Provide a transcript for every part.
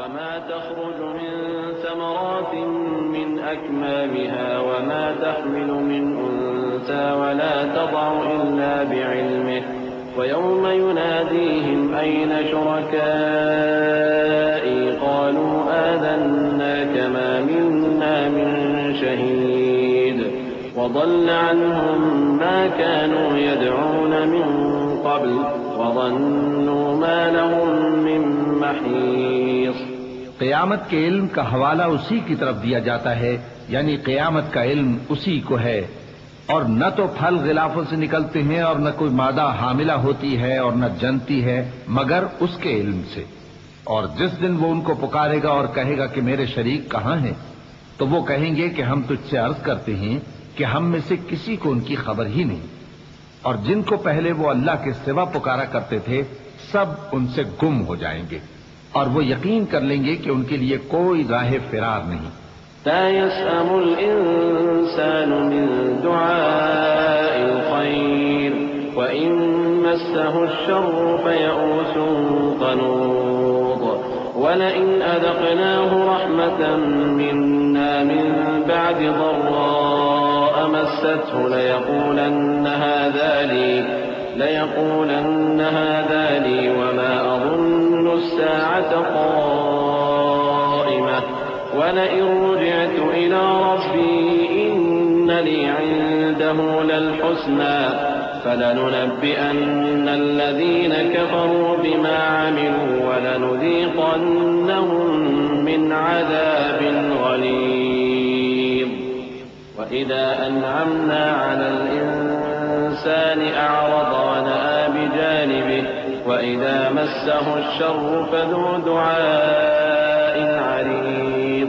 وما تخرج من ثمرات من أكمامها وما تحمل من أنثى ولا تضع إلا بعلمه ويوم يناديهم أين شركائي قالوا آذناك ما منا من شهيد وضل عنهم ما كانوا يدعون من قبل وظنوا ما لهم من محيص۔ قیامت کے علم کا حوالہ اسی کی طرف دیا جاتا ہے، یعنی قیامت کا علم اسی کو ہے، اور نہ تو پھل غلافوں سے نکلتے ہیں اور نہ کوئی مادہ حاملہ ہوتی ہے اور نہ جنتی ہے مگر اس کے علم سے۔ اور جس دن وہ ان کو پکارے گا اور کہے گا کہ میرے شریک کہاں ہیں، تو وہ کہیں گے کہ ہم تجھ سے عرض کرتے ہیں کہ ہم میں سے کسی کو ان کی خبر ہی نہیں، اور جن کو پہلے وہ اللہ کے سوا پکارا کرتے تھے سب ان سے گم ہو جائیں گے، اور وہ یقین کر لیں گے کہ ان کے لیے کوئی راہ فرار نہیں۔ لا يسأم الإنسان من دعاء الخير وإن مسه الشر فيئوس قنوط ولئن أذقناه رحمة منا من بعد ضراء مسته ليقولن هذا لي وما أظن الساعة قائمة ولئن رجعت إلى ربي إن لي عنده للحسنى فلننبئن الذين كفروا بما عملوا ولنذيقنهم من عذاب غليظ وإذا أنعمنا على الإنسان أعرض ونأى بجانبه وإذا مسه الشر فذو دعاء عريض۔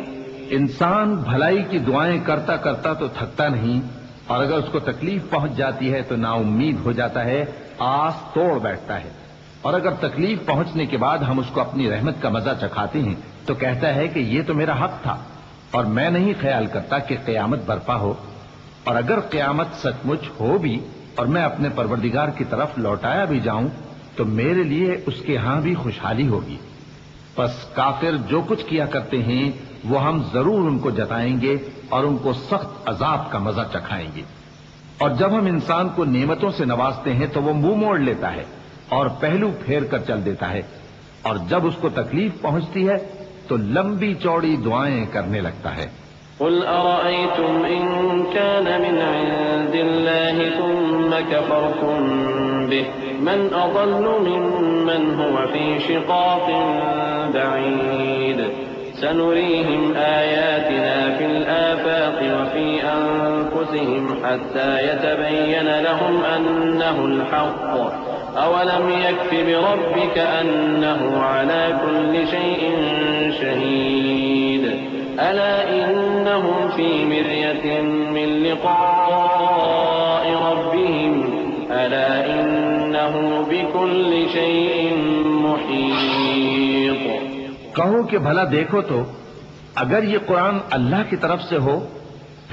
انسان بھلائی کی دعائیں کرتا کرتا تو تھکتا نہیں، اور اگر اس کو تکلیف پہنچ جاتی ہے تو نا امید ہو جاتا ہے، آس توڑ بیٹھتا ہے، اور اگر تکلیف پہنچنے کے بعد ہم اس کو اپنی رحمت کا مزہ چکھاتے ہیں تو کہتا ہے کہ یہ تو میرا حق تھا اور میں نہیں خیال کرتا کہ قیامت برپا ہو، اور اگر قیامت سچ مچ ہو بھی اور میں اپنے پروردگار کی طرف لوٹایا بھی جاؤں تو میرے لیے اس کے ہاں بھی خوشحالی ہوگی۔ پس کافر جو کچھ کیا کرتے ہیں وہ ہم ضرور ان کو جتائیں گے اور ان کو سخت عذاب کا مزہ چکھائیں گے۔ اور جب ہم انسان کو نعمتوں سے نوازتے ہیں تو وہ منہ موڑ لیتا ہے اور پہلو پھیر کر چل دیتا ہے، اور جب اس کو تکلیف پہنچتی ہے تو لمبی چوڑی دعائیں کرنے لگتا ہے۔ قل أرأيتم إن كان من عند الله ثم كفرتم به من أضل ممن هو في شقاق بعيد سنريهم آياتنا في الآفاق وفي أنفسهم حتى يتبين لهم أنه الحق أولم يكف بربك أنه على كل شيء شهيد ألا إنهم في مرية من لقاء ربهم ألا إنه بكل شيء محيط۔ کہو کہ بھلا دیکھو تو اگر یہ قرآن اللہ کی طرف سے ہو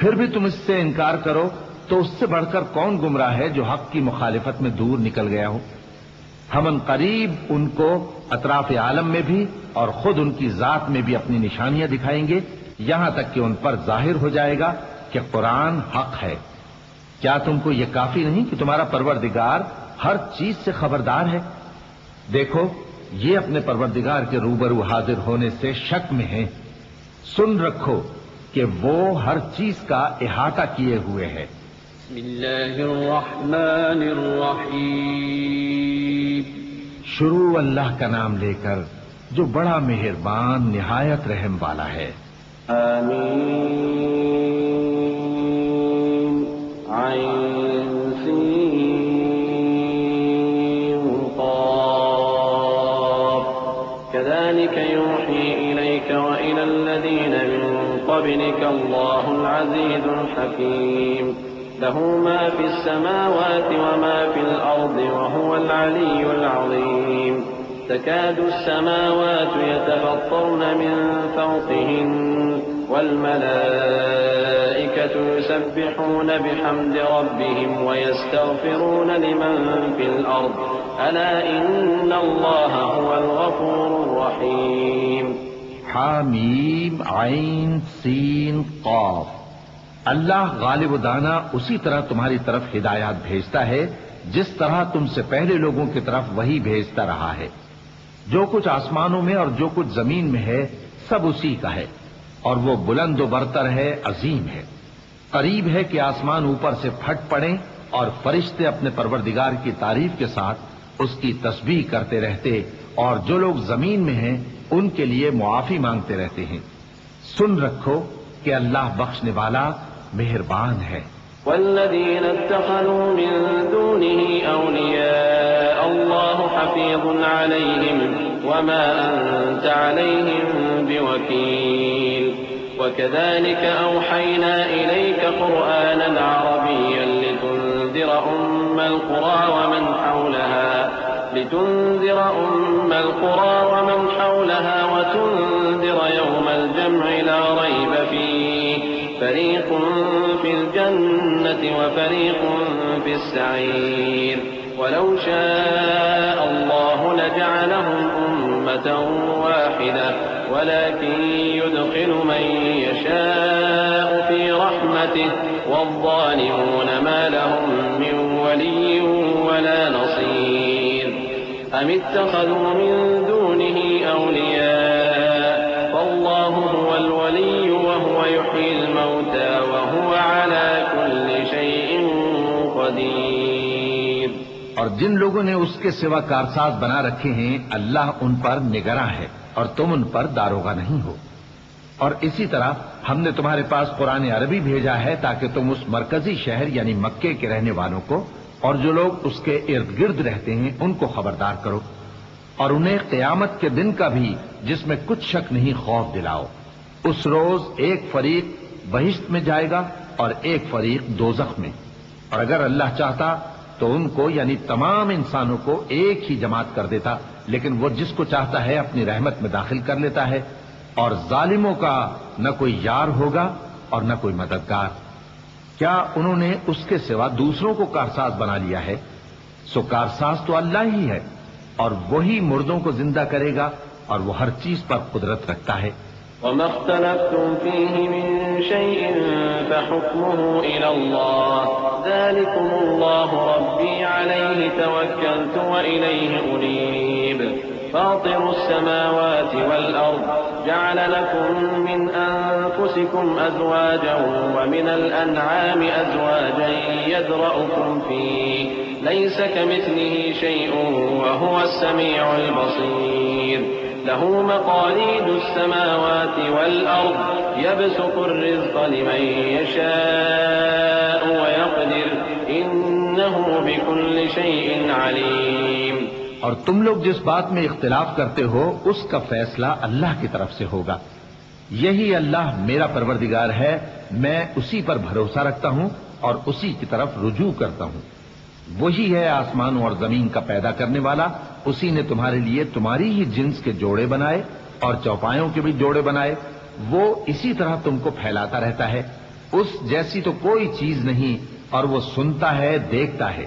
پھر بھی تم اس سے انکار کرو تو اس سے بڑھ کر کون گمراہ ہے جو حق کی مخالفت میں دور نکل گیا ہو۔ ہم ان قریب ان کو اطراف عالم میں بھی اور خود ان کی ذات میں بھی اپنی نشانیاں دکھائیں گے یہاں تک کہ ان پر ظاہر ہو جائے گا کہ قرآن حق ہے۔ کیا تم کو یہ کافی نہیں کہ تمہارا پروردگار ہر چیز سے خبردار ہے؟ دیکھو یہ اپنے پروردگار کے روبرو حاضر ہونے سے شک میں ہیں، سن رکھو کہ وہ ہر چیز کا احاطہ کیے ہوئے ہے۔ بسم اللہ الرحمن الرحیم۔ شروع اللہ کا نام لے کر جو بڑا مہربان نہایت رحم والا ہے۔ آمین۔ عین سین قاف كذلك يوحي إليك وإلى الذين من قبلك الله العزيز الحكيم له ما في السماوات وما في الأرض وهو العلي العظيم تكاد السماوات يتفطرن من فوقهن والملائكة يسبحون بحمد ربهم ويستغفرون لمن في الأرض ألا إن الله هو الغفور الرحيم۔ حامیم عین سین قاف۔ اللہ غالب و دانا اسی طرح تمہاری طرف ہدایات بھیجتا ہے جس طرح تم سے پہلے لوگوں کی طرف وہی بھیجتا رہا ہے۔ جو کچھ آسمانوں میں اور جو کچھ زمین میں ہے سب اسی کا ہے، اور وہ بلند و برتر ہے، عظیم ہے۔ قریب ہے کہ آسمان اوپر سے پھٹ پڑیں اور فرشتے اپنے پروردگار کی تعریف کے ساتھ اس کی تسبیح کرتے رہتے، اور جو لوگ زمین میں ہیں ان کے لیے معافی مانگتے رہتے ہیں۔ سن رکھو کہ اللہ بخشنے والا مہربان ہے۔ والذين اتخذوا من دونه أولياء الله حفيظ عليهم وما أنت عليهم بوكيل وكذلك أوحينا إليك قرآنا عربيا لتنذر أم القرى ومن حولها وتنذر يوم الجمع لا ريب فيه فريق في الجنة وفريق في السعير ولو شاء الله لجعلهم أمة واحدة ولكن يدخل من يشاء في رحمته والظالمون ما لهم من ولي ولا نصير أم اتخذوا من دونه أولياء فالله هو الولي وهو يحيي الموتى وهو على كل شيء قدير۔ اور جن لوگوں نے اس کے سوا کارساز بنا رکھے ہیں اللہ ان پر نگراں ہے اور تم ان پر داروغہ نہیں ہو۔ اور اسی طرح ہم نے تمہارے پاس قرآن عربی بھیجا ہے تاکہ تم اس مرکزی شہر یعنی مکے کے رہنے والوں کو اور جو لوگ اس کے ارد گرد رہتے ہیں ان کو خبردار کرو، اور انہیں قیامت کے دن کا بھی جس میں کچھ شک نہیں خوف دلاؤ۔ اس روز ایک فریق بہشت میں جائے گا اور ایک فریق دوزخ میں، اور اگر اللہ چاہتا تو ان کو یعنی تمام انسانوں کو ایک ہی جماعت کر دیتا، لیکن وہ جس کو چاہتا ہے اپنی رحمت میں داخل کر لیتا ہے، اور ظالموں کا نہ کوئی یار ہوگا اور نہ کوئی مددگار۔ کیا انہوں نے اس کے سوا دوسروں کو کارساز بنا لیا ہے؟ سو کارساز تو اللہ ہی ہے، اور وہی مردوں کو زندہ کرے گا، اور وہ ہر چیز پر قدرت رکھتا ہے۔ وما اختلفتم فيه من شيء فحكمه إلى الله ذلكم الله ربي عليه توكلت وإليه أنيب فاطر السماوات والأرض جعل لكم من أنفسكم أزواجا ومن الأنعام أزواجا يذرأكم فيه ليس كمثله شيء وهو السميع البصير له مقاليد السماوات والأرض يبسط الرزق لمن يشاء ويقدر إنه بكل شيء عليم۔ اور تم لوگ جس بات میں اختلاف کرتے ہو اس کا فیصلہ اللہ کی طرف سے ہوگا۔ یہی اللہ میرا پروردگار ہے، میں اسی پر بھروسہ رکھتا ہوں اور اسی کی طرف رجوع کرتا ہوں۔ وہی ہے آسمانوں اور زمین کا پیدا کرنے والا، اسی نے تمہارے لیے تمہاری ہی جنس کے جوڑے بنائے اور چوپایوں کے بھی جوڑے بنائے، وہ اسی طرح تم کو پھیلاتا رہتا ہے، اس جیسی تو کوئی چیز نہیں، اور وہ سنتا ہے، دیکھتا ہے۔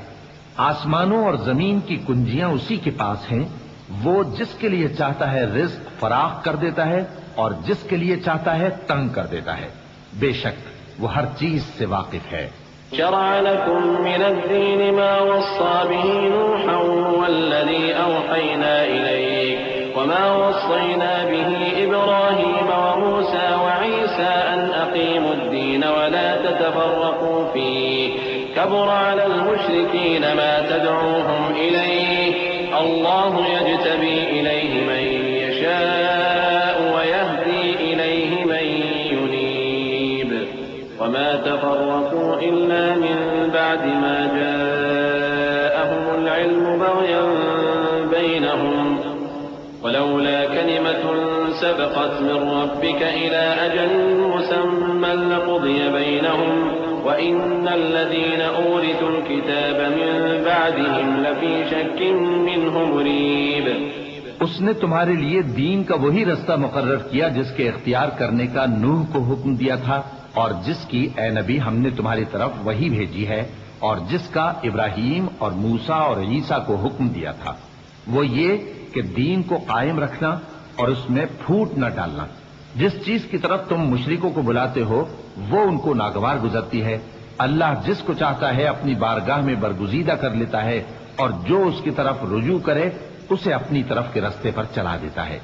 آسمانوں اور زمین کی کنجیاں اسی کے پاس ہیں، وہ جس کے لیے چاہتا ہے رزق فراخ کر دیتا ہے اور جس کے لیے چاہتا ہے تنگ کر دیتا ہے، بے شک وہ ہر چیز سے واقف ہے۔ شرع لكم من الدين ما وصى به نوحا والذي أوحينا إليك وما وصينا به إبراهيم وموسى وعيسى أن أقيموا الدين ولا تتفرقوا فيه كبر على المشركين ما تدعوهم إليه الله يجتبي إليه من يشاء ويهدي إليه من ينيب وما تفرقوا إلا من بعد ما جاءهم العلم بغيا بينهم ولولا كلمة سبقت من ربك إلى أجل مسمى لقضي بينهم وَإِنَّ الَّذِينَ أُورِثُوا الْكِتَابَ مِنْ بَعْدِهِمْ لَفِي شَكٍّ مِّنْهُ مُرِيبٍ۔ اس نے تمہارے لیے دین کا وہی رستہ مقرر کیا جس کے اختیار کرنے کا نوح کو حکم دیا تھا، اور جس کی اے نبی ہم نے تمہاری طرف وہی بھیجی ہے، اور جس کا ابراہیم اور موسیٰ اور عیسیٰ کو حکم دیا تھا، وہ یہ کہ دین کو قائم رکھنا اور اس میں پھوٹ نہ ڈالنا۔ جس چیز کی طرف تم مشرکوں کو بلاتے ہو وہ ان کو ناگوار گزرتی ہے۔ اللہ جس کو چاہتا ہے اپنی بارگاہ میں برگزیدہ کر لیتا ہے، اور جو اس کی طرف رجوع کرے اسے اپنی طرف کے رستے پر چلا دیتا ہے۔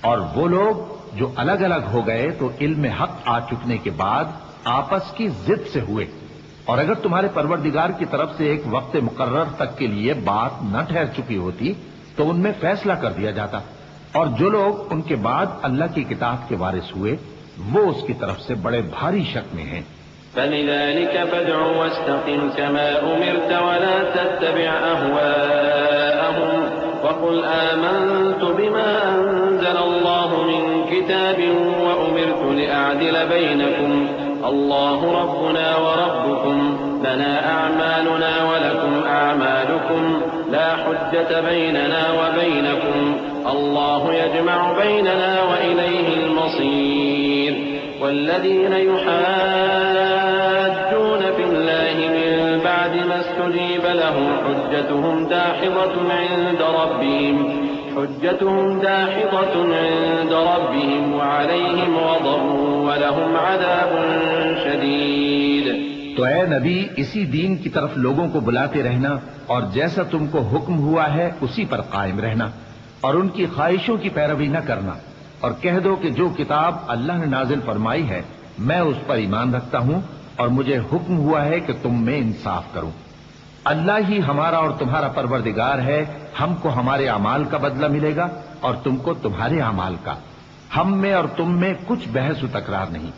اور وہ لوگ جو الگ الگ ہو گئے تو علم حق آ چکنے کے بعد آپس کی ضد سے ہوئے، اور اگر تمہارے پروردگار کی طرف سے ایک وقت مقرر تک کے لیے بات نہ ٹھہر چکی ہوتی تو ان میں فیصلہ کر دیا جاتا، اور جو لوگ ان کے بعد اللہ کی کتاب کے وارث ہوئے وہ اس کی طرف سے بڑے بھاری شک میں ہیں۔ فلذلك فادع واستقم كما أمرت ولا تتبع أهواءهم وقل آمنت بما أنزل الله من كتاب وأمرت لأعدل بينكم الله ربنا وربكم لنا أعمالنا ولكم أعمالكم لا حجة بيننا وبينكم الله يجمع بيننا وإليه المصير والذين يحاجون في الله من بعد ما استجيب له حجتهم داحضة عند ربهم وعليهم غضب ولهم عذاب شديد۔ تو اے نبی اسی دین کی طرف لوگوں کو بلاتے رہنا، اور جیسا تم کو حکم ہوا ہے اسی پر قائم رہنا، اور ان کی خواہشوں کی پیروی نہ کرنا، اور کہہ دو کہ جو کتاب اللہ نے نازل فرمائی ہے میں اس پر ایمان رکھتا ہوں، اور مجھے حکم ہوا ہے کہ تم میں انصاف کروں۔ اللہ ہی ہمارا اور تمہارا پروردگار ہے، ہم کو ہمارے اعمال کا بدلہ ملے گا اور تم کو تمہارے اعمال کا۔ ہم میں اور تم میں کچھ بحث و تکرار نہیں،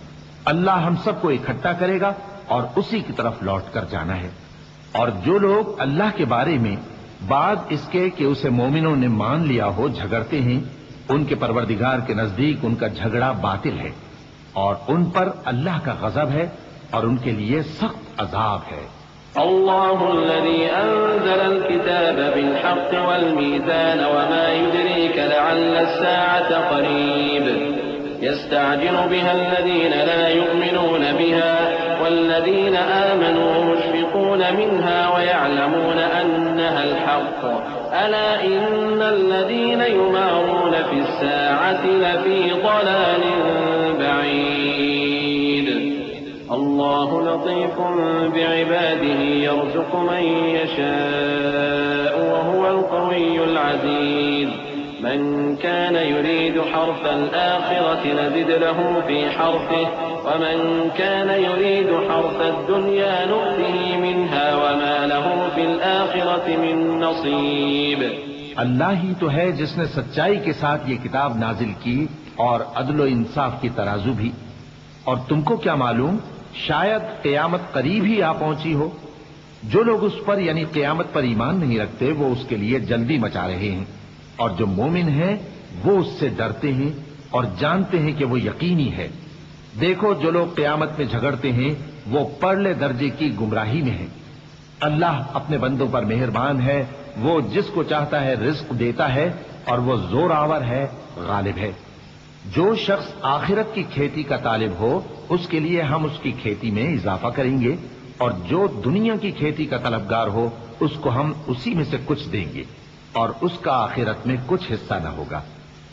اللہ ہم سب کو اکٹھا کرے گا اور اسی کی طرف لوٹ کر جانا ہے۔ اور جو لوگ اللہ کے بارے میں بعد اس کے کہ اسے مومنوں نے مان لیا ہو جھگڑتے ہیں، ان کے پروردگار کے نزدیک ان کا جھگڑا باطل ہے، اور ان پر اللہ کا غضب ہے اور ان کے لیے سخت عذاب ہے۔ الله الذي أنزل الكتاب بالحق والميزان وما يدريك لعل الساعة قريب يستعجل بها الذين لا يؤمنون بها والذين آمنوا مشفقون منها ويعلمون أنها الحق ألا إن الذين يمارون في الساعة لفي ضلال بعيد الله لطيف بعباده يرزق من يشاء وهو القوي العزيز من كان يريد حرث الآخرة نزد له في حرثه ومن كان يريد حرث الدنيا نؤته منها وما له في الآخرة من نصيب۔ اللہ ہی تو ہے جس نے سچائی کے ساتھ یہ کتاب نازل کی اور عدل و انصاف کی ترازو بھی، اور تم کو کیا معلوم شاید قیامت قریب ہی آ پہنچی ہو۔ جو لوگ اس پر یعنی قیامت پر ایمان نہیں رکھتے وہ اس کے لیے جلدی مچا رہے ہیں، اور جو مومن ہیں وہ اس سے ڈرتے ہیں اور جانتے ہیں کہ وہ یقینی ہے۔ دیکھو جو لوگ قیامت میں جھگڑتے ہیں وہ پرلے درجے کی گمراہی میں ہیں۔ اللہ اپنے بندوں پر مہربان ہے، وہ جس کو چاہتا ہے رزق دیتا ہے اور وہ زور آور ہے، غالب ہے۔ جو شخص آخرت کی کھیتی کا طالب ہو اس کے لیے ہم اس کی کھیتی میں اضافہ کریں گے، اور جو دنیا کی کھیتی کا طلبگار ہو اس کو ہم اسی میں سے کچھ دیں گے، اور اس کا آخرت میں کچھ حصہ نہ ہوگا۔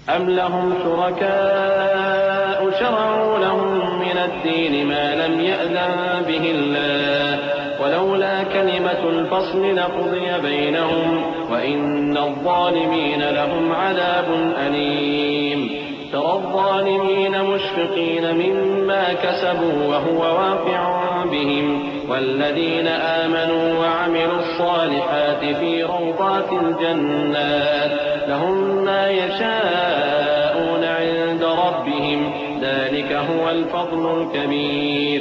أم لهم شركاء شرعوا لهم من الدين ما لم يأذن به الله ولولا كلمة الفصل لقضي بينهم وإن الظالمين لهم عذاب أليم ترى الظالمين مشفقين مما كسبوا وهو واقع بهم والذين آمنوا وعملوا الصالحات في روضات الجنات لهم ما يشاءون عند ربهم ذلك هو الفضل الكبير۔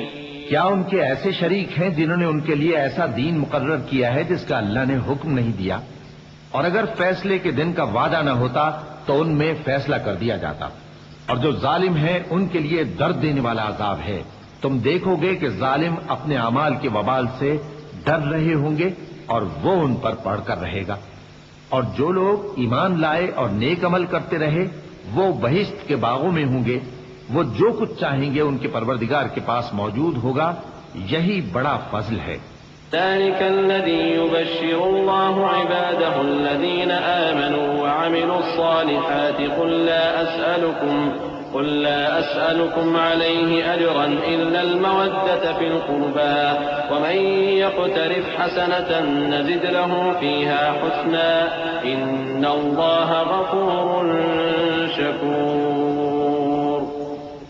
کیا ان کے ایسے شریک ہیں جنہوں نے ان کے لیے ایسا دین مقرر کیا ہے جس کا اللہ نے حکم نہیں دیا؟ اور اگر فیصلے کے دن کا وعدہ نہ ہوتا تو ان میں فیصلہ کر دیا جاتا، اور جو ظالم ہیں ان کے لیے درد دینے والا عذاب ہے۔ تم دیکھو گے کہ ظالم اپنے اعمال کے وبال سے ڈر رہے ہوں گے اور وہ ان پر پڑھ کر رہے گا، اور جو لوگ ایمان لائے اور نیک عمل کرتے رہے وہ بہشت کے باغوں میں ہوں گے، وہ جو کچھ چاہیں گے ان کے پروردگار کے پاس موجود ہوگا، یہی بڑا فضل ہے۔ ذلك الذي يبشر الله عباده الذين آمنوا وعملوا الصالحات قل لا أسألكم عليه أجرا إلا المودة في القربى ومن يقترف حسنة نزد له فيها حسنا إن الله غفور شكور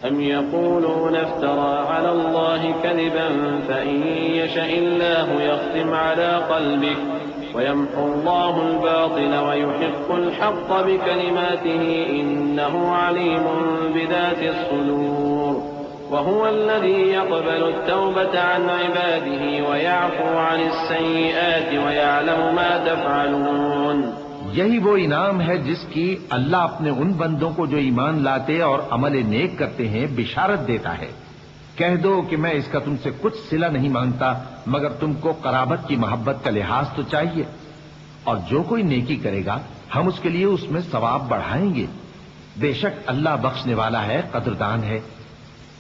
أم يقولون افترى على الله كذبا فإن يشأ الله يختم على قلبك ويمحو الله الباطل ويحق الحق بكلماته إنه عليم بذات الصدور وهو الذي يقبل التوبة عن عباده ويعفو عن السيئات ويعلم ما تفعلون. یہی وہ انعام ہے جس کی اللہ اپنے ان بندوں کو جو ایمان لاتے اور عمل نیک کرتے ہیں بشارت دیتا ہے. کہہ دو کہ میں اس کا تم سے کچھ صلہ نہیں مانگتا مگر تم کو قرابت کی محبت کا لحاظ تو چاہیے، اور جو کوئی نیکی کرے گا ہم اس کے لیے اس میں ثواب بڑھائیں گے. بے شک اللہ بخشنے والا ہے، قدردان ہے.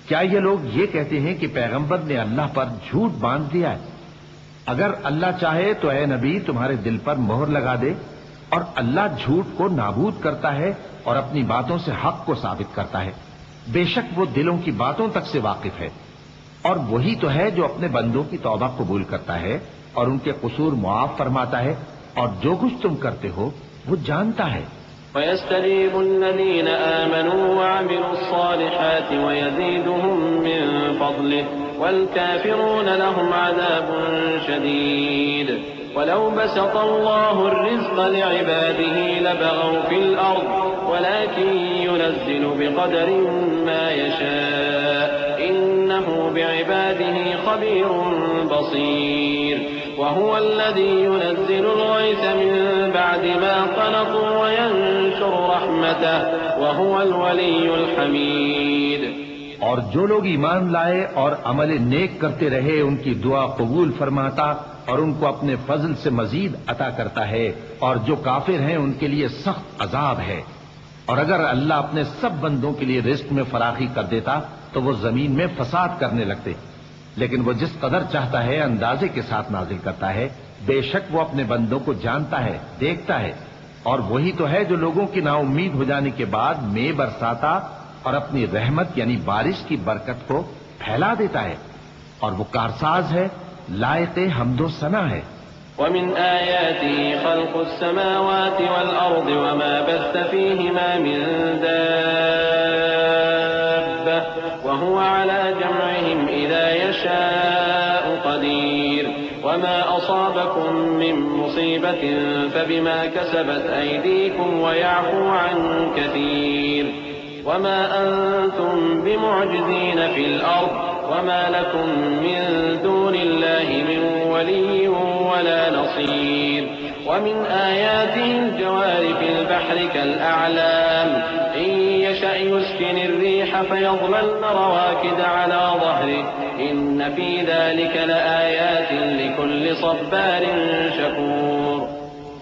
کیا یہ لوگ یہ کہتے ہیں کہ پیغمبر نے اللہ پر جھوٹ باندھ دیا ہے؟ اگر اللہ چاہے تو اے نبی تمہارے دل پر مہر لگا دے، اور اللہ جھوٹ کو نابود کرتا ہے اور اپنی باتوں سے حق کو ثابت کرتا ہے. بے شک وہ دلوں کی باتوں تک سے واقف ہے، اور وہی تو ہے جو اپنے بندوں کی توبہ قبول کرتا ہے اور ان کے قصور معاف فرماتا ہے، اور جو کچھ تم کرتے ہو وہ جانتا ہے. وَيَسْتَجِيبُ الَّذِينَ آمَنُوا وَعَمِلُوا الصَّالِحَاتِ وَيَزِيدُهُم مِّن فَضْلِهِ وَالْكَافِرُونَ لَهُمْ عَذَابٌ شَدِيدٌ. وَلَوْ بَسَطَ اللَّهُ الرِّزْقَ لِعِبَادِهِ لَبَغَوْا فِي الْأَرْضِ وَلَكِن يُنَزِّلُ بِقَدَرٍ مَّا يَشَاءُ إِنَّهُ بِعِبَادِهِ خَبِيرٌ بَصِيرٌ. وهو الذي ينزل الغيث من بعد ما قنطوا وينشر رحمته وهو الولي الحميد. اور جو لوگ ایمان لائے اور عمل نیک کرتے رہے ان کی دعا قبول فرماتا اور ان کو اپنے فضل سے مزید عطا کرتا ہے، اور جو کافر ہیں ان کے لیے سخت عذاب ہے. اور اگر اللہ اپنے سب بندوں کے لیے رزق میں فراخی کر دیتا تو وہ زمین میں فساد کرنے لگتے، لیکن وہ جس قدر چاہتا ہے اندازے کے ساتھ نازل کرتا ہے. بے شک وہ اپنے بندوں کو جانتا ہے، دیکھتا ہے. اور وہی تو ہے جو لوگوں کی نا امید ہو جانے کے بعد میں برساتا اور اپنی رحمت یعنی بارش کی برکت کو پھیلا دیتا ہے، اور وہ کارساز ہے، لائق حمد و ثنا ہے. ومن آياته خلق السماوات والأرض وما بث فيهما من دابة وهو على جمعهم إذا يشاء قدير. وما أصابكم من مصيبة فبما كسبت أيديكم ويعفو عن كثير. وما أنتم بمعجزين في الأرض وما لكم من دون الله من ولي ولا نصير. ومن آياته الجوار في البحر كالأعلام إن يشأ يسكن الريح فيظللن رواكد على ظهره إن في ذلك لآيات لكل صبار شكور.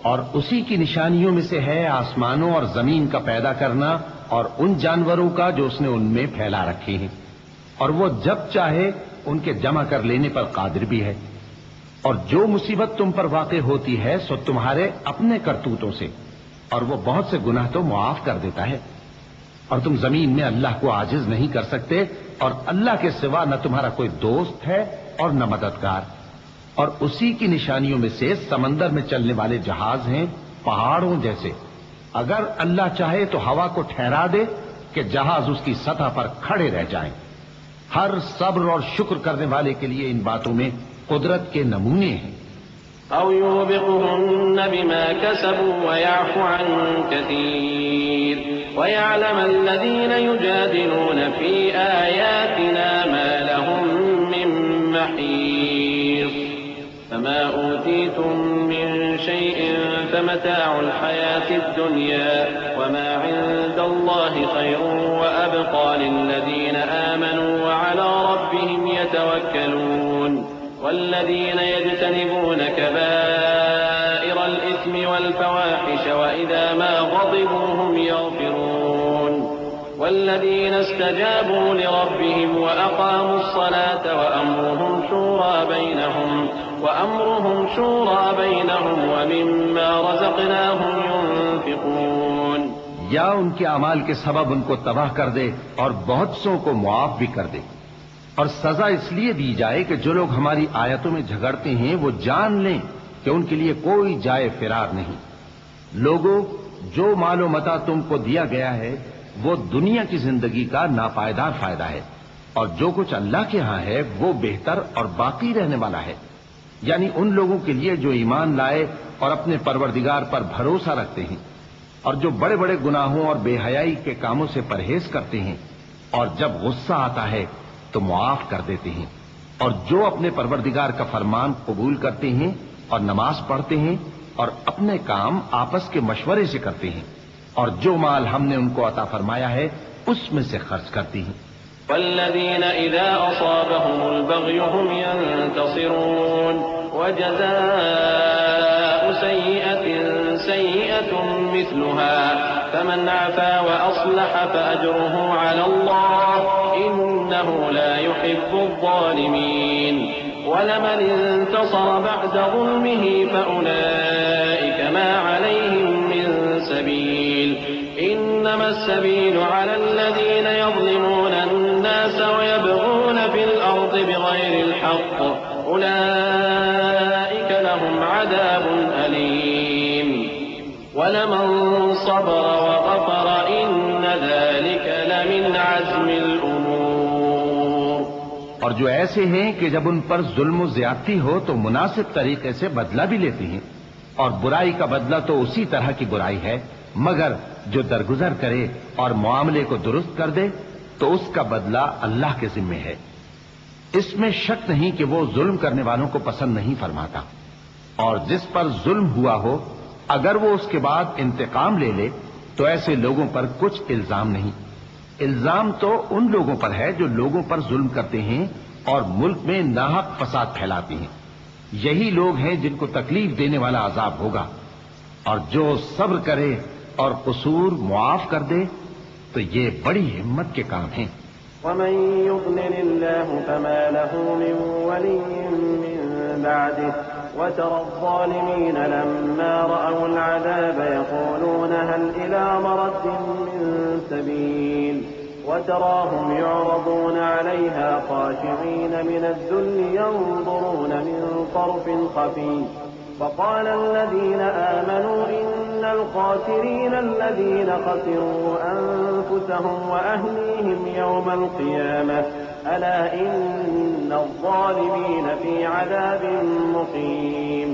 اور اسی کی نشانیوں میں سے ہے آسمانوں اور زمین کا پیدا کرنا اور ان جانوروں کا جو اس نے ان میں پھیلا رکھے ہیں، اور وہ جب چاہے ان کے جمع کر لینے پر قادر بھی ہے. اور جو مصیبت تم پر واقع ہوتی ہے سو تمہارے اپنے کرتوتوں سے، اور وہ بہت سے گناہ تو معاف کر دیتا ہے. اور تم زمین میں اللہ کو عاجز نہیں کر سکتے، اور اللہ کے سوا نہ تمہارا کوئی دوست ہے اور نہ مددگار. اور اسی کی نشانیوں میں سے سمندر میں چلنے والے جہاز ہیں پہاڑوں جیسے. اگر اللہ چاہے تو ہوا کو ٹھہرا دے کہ جہاز اس کی سطح پر کھڑے رہ جائیں. ہر صبر اور شکر کرنے والے کے لیے ان باتوں میں قدرت کے نمونے ہیں. أو يوبقهن بما كسبوا ويعفو عن كثير ويعلم الذين يجادلون في آياتنا ما لهم من محيص. فما أوتيتم من شيء فمتاع الحياة الدنيا وما عند الله خير وأبقى للذين آمنوا وعلى ربهم يتوكلون. والذين يجتنبون كبائر الإثم والفواحش وإذا ما غضبوا هم يغفرون. والذين استجابوا لربهم وأقاموا الصلاة وأمرهم شورى بينهم وأمرهم شورى بينهم ومما رزقناهم ينفقون. یا ان کے اعمال کے سبب ان کو تباہ کر دے اور بہت سو کو معاف بھی کر دے. اور سزا اس لیے دی جائے کہ جو لوگ ہماری آیتوں میں جھگڑتے ہیں وہ جان لیں کہ ان کے لیے کوئی جائے فرار نہیں. لوگوں، جو مال و متاع تم کو دیا گیا ہے وہ دنیا کی زندگی کا ناپائیدار فائدہ ہے، اور جو کچھ اللہ کے ہاں ہے وہ بہتر اور باقی رہنے والا ہے. یعنی ان لوگوں کے لیے جو ایمان لائے اور اپنے پروردگار پر بھروسہ رکھتے ہیں، اور جو بڑے بڑے گناہوں اور بے حیائی کے کاموں سے پرہیز کرتے ہیں، اور جب غصہ آتا ہے تو معاف کر دیتے ہیں، اور جو اپنے پروردگار کا فرمان قبول کرتے ہیں اور نماز پڑھتے ہیں اور اپنے کام آپس کے مشورے سے کرتے ہیں، اور جو مال ہم نے ان کو عطا فرمایا ہے اس میں سے خرچ کرتی ہیں. والذين إذا أصابهم البغي هم ينتصرون. وجزاء سيئة سيئة مثلها فمن عفا وأصلح فأجره على الله إنه لا يحب الظالمين. ولمن انتصر بعد ظلمه فأولئك ما عليهم من سبيل. إنما السبيل على الذين يظلمون الناس ويبغون في الأرض بغير الحق أولئك لهم عذاب أليم. ولمن صبر وغفر إن ذلك لمن عزم الأمور. اور جو ایسے ہیں کہ جب ان پر ظلم و زیادتی ہو تو مناسب طریقے سے بدلہ بھی لیتے ہیں، اور برائی کا بدلہ تو اسی طرح کی برائی ہے، مگر جو درگزر کرے اور معاملے کو درست کر دے تو اس کا بدلہ اللہ کے ذمے ہے. اس میں شک نہیں کہ وہ ظلم کرنے والوں کو پسند نہیں فرماتا، اور جس پر ظلم ہوا ہو اگر وہ اس کے بعد انتقام لے لے تو ایسے لوگوں پر کچھ الزام نہیں. الزام تو ان لوگوں پر ہے جو لوگوں پر ظلم کرتے ہیں اور ملک میں ناحق فساد پھیلاتے ہیں. یہی لوگ ہیں جن کو تکلیف دینے والا عذاب ہوگا. اور جو صبر کرے اور قصور معاف کر دے تو یہ بڑی ہمت کے کام ہیں. ومن يضلل الله فما له من ولي من بعده وترى الظالمين لما رأوا العذاب يقولون هل إلى مرد من سبيل وتراهم يعرضون عليها خاشعين من الذل ينظرون من طرف خفي. وقال الذين آمنوا إن الخاسرين الذين خسروا أنفسهم وأهليهم يوم القيامة ألا إن الظالمين في عذاب مقيم.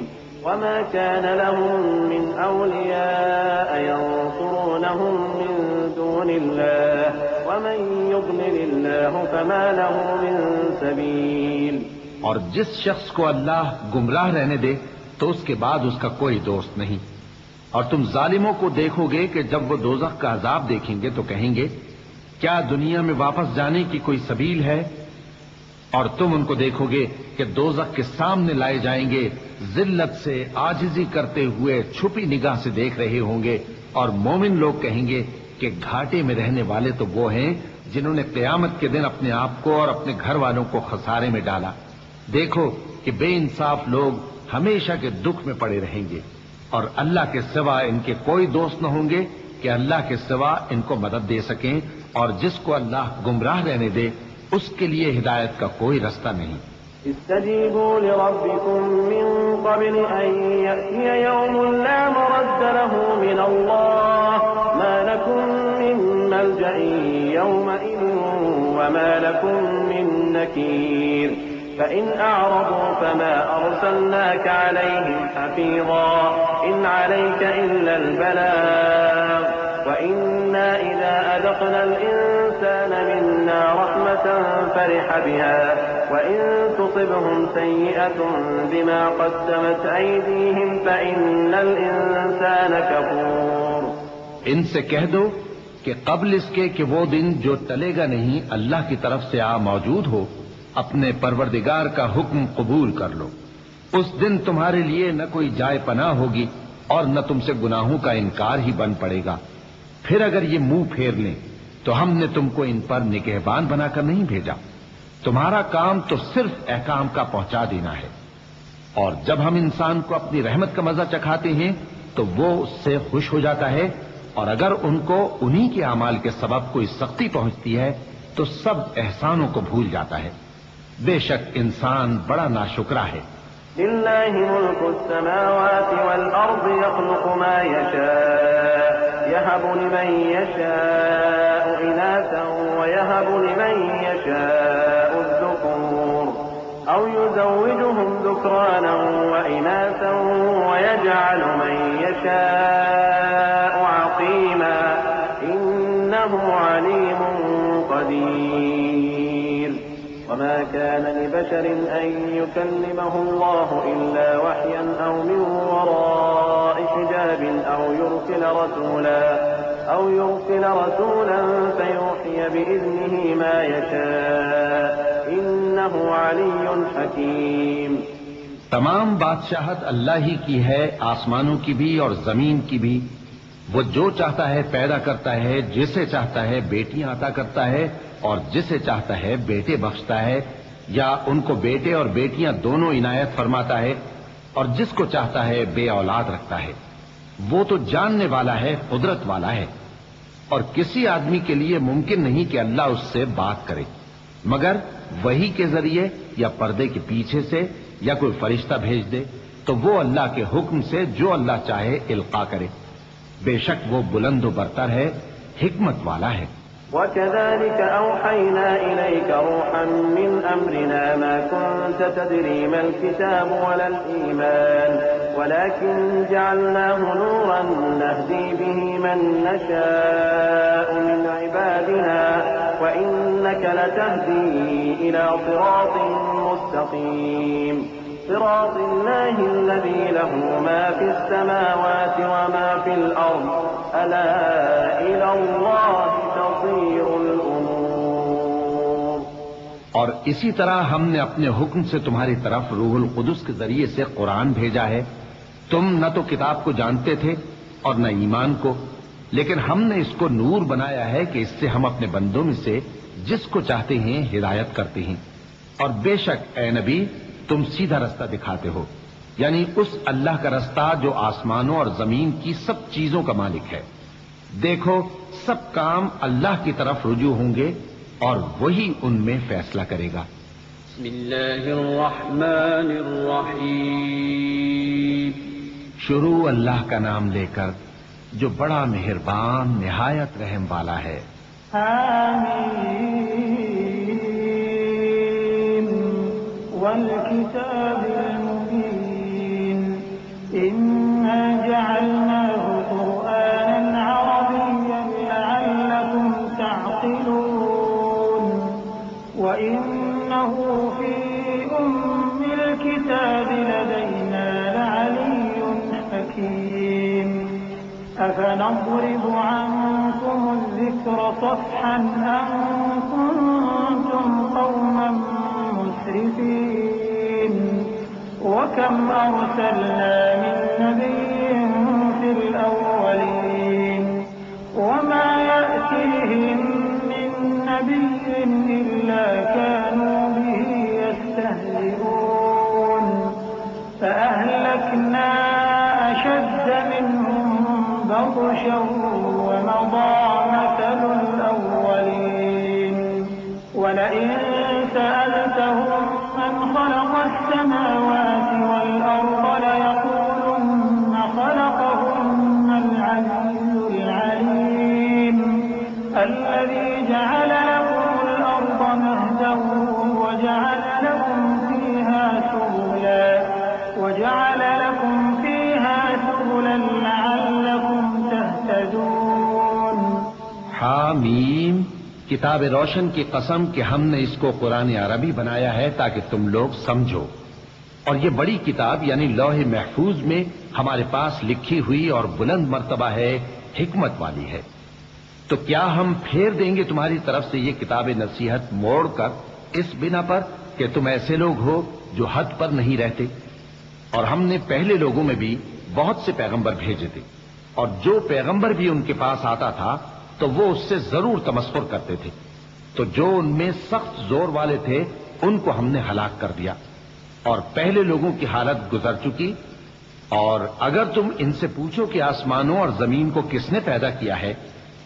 وما كان لهم من أولياء ينصرونهم من دون الله ومن يضلل الله فما له من سبيل. اور جس شخص کو اللہ گمراہ رہنے دے تو اس کے بعد اس کا کوئی دوست نہیں. اور تم ظالموں کو دیکھو گے کہ جب وہ دوزخ کا عذاب دیکھیں گے تو کہیں گے کیا دنیا میں واپس جانے کی کوئی سبیل ہے؟ اور تم ان کو دیکھو گے کہ دوزخ کے سامنے لائے جائیں گے، ذلت سے عاجزی کرتے ہوئے چھپی نگاہ سے دیکھ رہے ہوں گے. اور مومن لوگ کہیں گے کہ گھاٹے میں رہنے والے تو وہ ہیں جنہوں نے قیامت کے دن اپنے آپ کو اور اپنے گھر والوں کو خسارے میں ڈالا. دیکھو کہ بے انصاف لوگ ہمیشہ کے دکھ میں پڑے رہیں گے، اور اللہ کے سوا ان کے کوئی دوست نہ ہوں گے کہ اللہ کے سوا ان کو مدد دے سکیں. اور جس کو اللہ گمراہ رہنے دے اس کے لیے ہدایت کا کوئی رستہ نہیں. استجیبوا لربکم من قبل ان یأتی یوم لا مرد له من اللہ ما لکم من ملجأ یومئذ وما لکم من نکیر. فإن أعرضوا فما أرسلناك عليهم حفيظا إن عليك إلا البلاغ وإنا إذا أذقنا الإنسان منا رحمة فرح بها وإن تصبهم سيئة بما قدمت أيديهم فإن الإنسان كفور. ان سے کہہ دو کہ قبل اس کے کہ وہ دن جو ٹلے گا نہیں اللہ کی طرف سے موجود ہو اپنے پروردگار کا حکم قبول کر لو. اس دن تمہارے لیے نہ کوئی جائے پناہ ہوگی اور نہ تم سے گناہوں کا انکار ہی بن پڑے گا. پھر اگر یہ منہ پھیر لیں تو ہم نے تم کو ان پر نگہبان بنا کر نہیں بھیجا. تمہارا کام تو صرف احکام کا پہنچا دینا ہے. اور جب ہم انسان کو اپنی رحمت کا مزہ چکھاتے ہیں تو وہ اس سے خوش ہو جاتا ہے، اور اگر ان کو انہی کے اعمال کے سبب کوئی سختی پہنچتی ہے تو سب احسانوں کو بھول جاتا ہے۔ بے شک انسان بڑا ناشکرا ہے۔ لله ملك السماوات والأرض يخلق ما يشاء يهب لمن يشاء إناثا ويهب لمن يشاء الذكور أو يزوجهم ذكرانا وإناثا ويجعل من يشاء عقيما إنه عليم قدير وما كان لبشر أن يكلمه الله إلا وحيا أو من وراء حجاب أو يرسل رسولا فيوحي بإذنه ما يشاء إنه علي حكيم۔ تمام بادشاہت اللہ ہی کی ہے، آسمانوں کی بھی اور زمین کی بھی۔ وہ جو چاہتا ہے پیدا کرتا ہے، جسے چاہتا ہے بیٹیاں عطا کرتا ہے اور جسے چاہتا ہے بیٹے بخشتا ہے، یا ان کو بیٹے اور بیٹیاں دونوں عنایت فرماتا ہے، اور جس کو چاہتا ہے بے اولاد رکھتا ہے۔ وہ تو جاننے والا ہے، قدرت والا ہے، اور کسی آدمی کے لیے ممکن نہیں کہ اللہ اس سے بات کرے مگر وحی کے ذریعے یا پردے کے پیچھے سے یا کوئی فرشتہ بھیج دے، تو وہ اللہ کے حکم سے جو اللہ چاہے القا کرے۔ بے شک وہ بلند و برتر ہے، حکمت والا ہے۔ وكذلك أوحينا إليك روحا من أمرنا ما كنت تدري ما الكتاب ولا الإيمان ولكن جعلناه نورا نهدي به من نشاء من عبادنا وإنك لتهدي إلى صراط مستقيم صراط الله الذي له ما في السماوات وما في الأرض ألا إلى الله تصير الأمور۔ اور اسی طرح ہم نے اپنے حکم سے تمہاری طرف روح القدس کے ذریعے سے قرآن بھیجا ہے۔ تم نہ تو کتاب کو جانتے تھے اور نہ ایمان کو، لیکن ہم نے اس کو نور بنایا ہے کہ اس سے ہم اپنے بندوں میں سے جس کو چاہتے ہیں ہدایت کرتے ہیں۔ اور بے شک اے نبی تم سیدھا رستہ دکھاتے ہو، یعنی اس اللہ کا رستہ جو آسمانوں اور زمین کی سب چیزوں کا مالک ہے۔ دیکھو سب کام اللہ کی طرف رجوع ہوں گے اور وہی ان میں فیصلہ کرے گا۔ بسم اللہ الرحمن الرحیم۔ شروع اللہ کا نام لے کر جو بڑا مہربان نہایت رحم والا ہے۔ آمین والکتاب المبین انا جعلناه قرآنا عربیا لعلکم تعقلون وإنه في أم الكتاب لدينا لعلي حكيم أفنضرب عنكم الذكر صفحا أن كنتم قوما مسرفين وكم أرسلنا من نبي في الأولين وما يأتيهم من نبي إلا كانوا به يستهزئون فأهلكنا أشد منهم بطشا ومضى مثل الأولين ولئن سألتهم من خلق السماوات والأرض ليقولن خلقهن العزيز العليم الذي جعل لكم الأرض مهدا وجعل لكم فيها سبلا لعلكم تهتدون۔ حامیم، کتاب روشن کی قسم کہ ہم نے اس کو قرآن عربی بنایا ہے تاکہ تم لوگ سمجھو، اور یہ بڑی کتاب یعنی لوح محفوظ میں ہمارے پاس لکھی ہوئی اور بلند مرتبہ ہے، حکمت والی ہے۔ تو کیا ہم پھیر دیں گے تمہاری طرف سے یہ کتاب نصیحت موڑ کر اس بنا پر کہ تم ایسے لوگ ہو جو حد پر نہیں رہتے؟ اور ہم نے پہلے لوگوں میں بھی بہت سے پیغمبر بھیجے تھے، اور جو پیغمبر بھی ان کے پاس آتا تھا تو وہ اس سے ضرور تمسخر کرتے تھے، تو جو ان میں سخت زور والے تھے ان کو ہم نے ہلاک کر دیا، اور پہلے لوگوں کی حالت گزر چکی. اور اگر تم ان سے پوچھو کہ آسمانوں اور زمین کو کس نے پیدا کیا ہے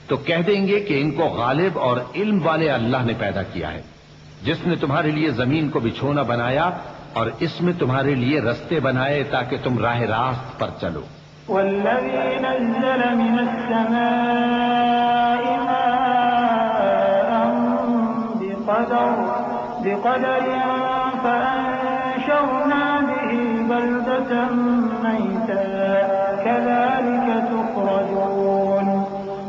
تو کہہ دیں گے کہ ان کو غالب اور علم والے اللہ نے پیدا کیا ہے، جس نے تمہارے لیے زمین کو بچھونا بنایا اور اس میں تمہارے لیے رستے بنائے تاکہ تم راہ راست پر چلو. والذي نزل من السماء ماء بقدر فأنشرنا به بلدة ميتا كذلك تخرجون.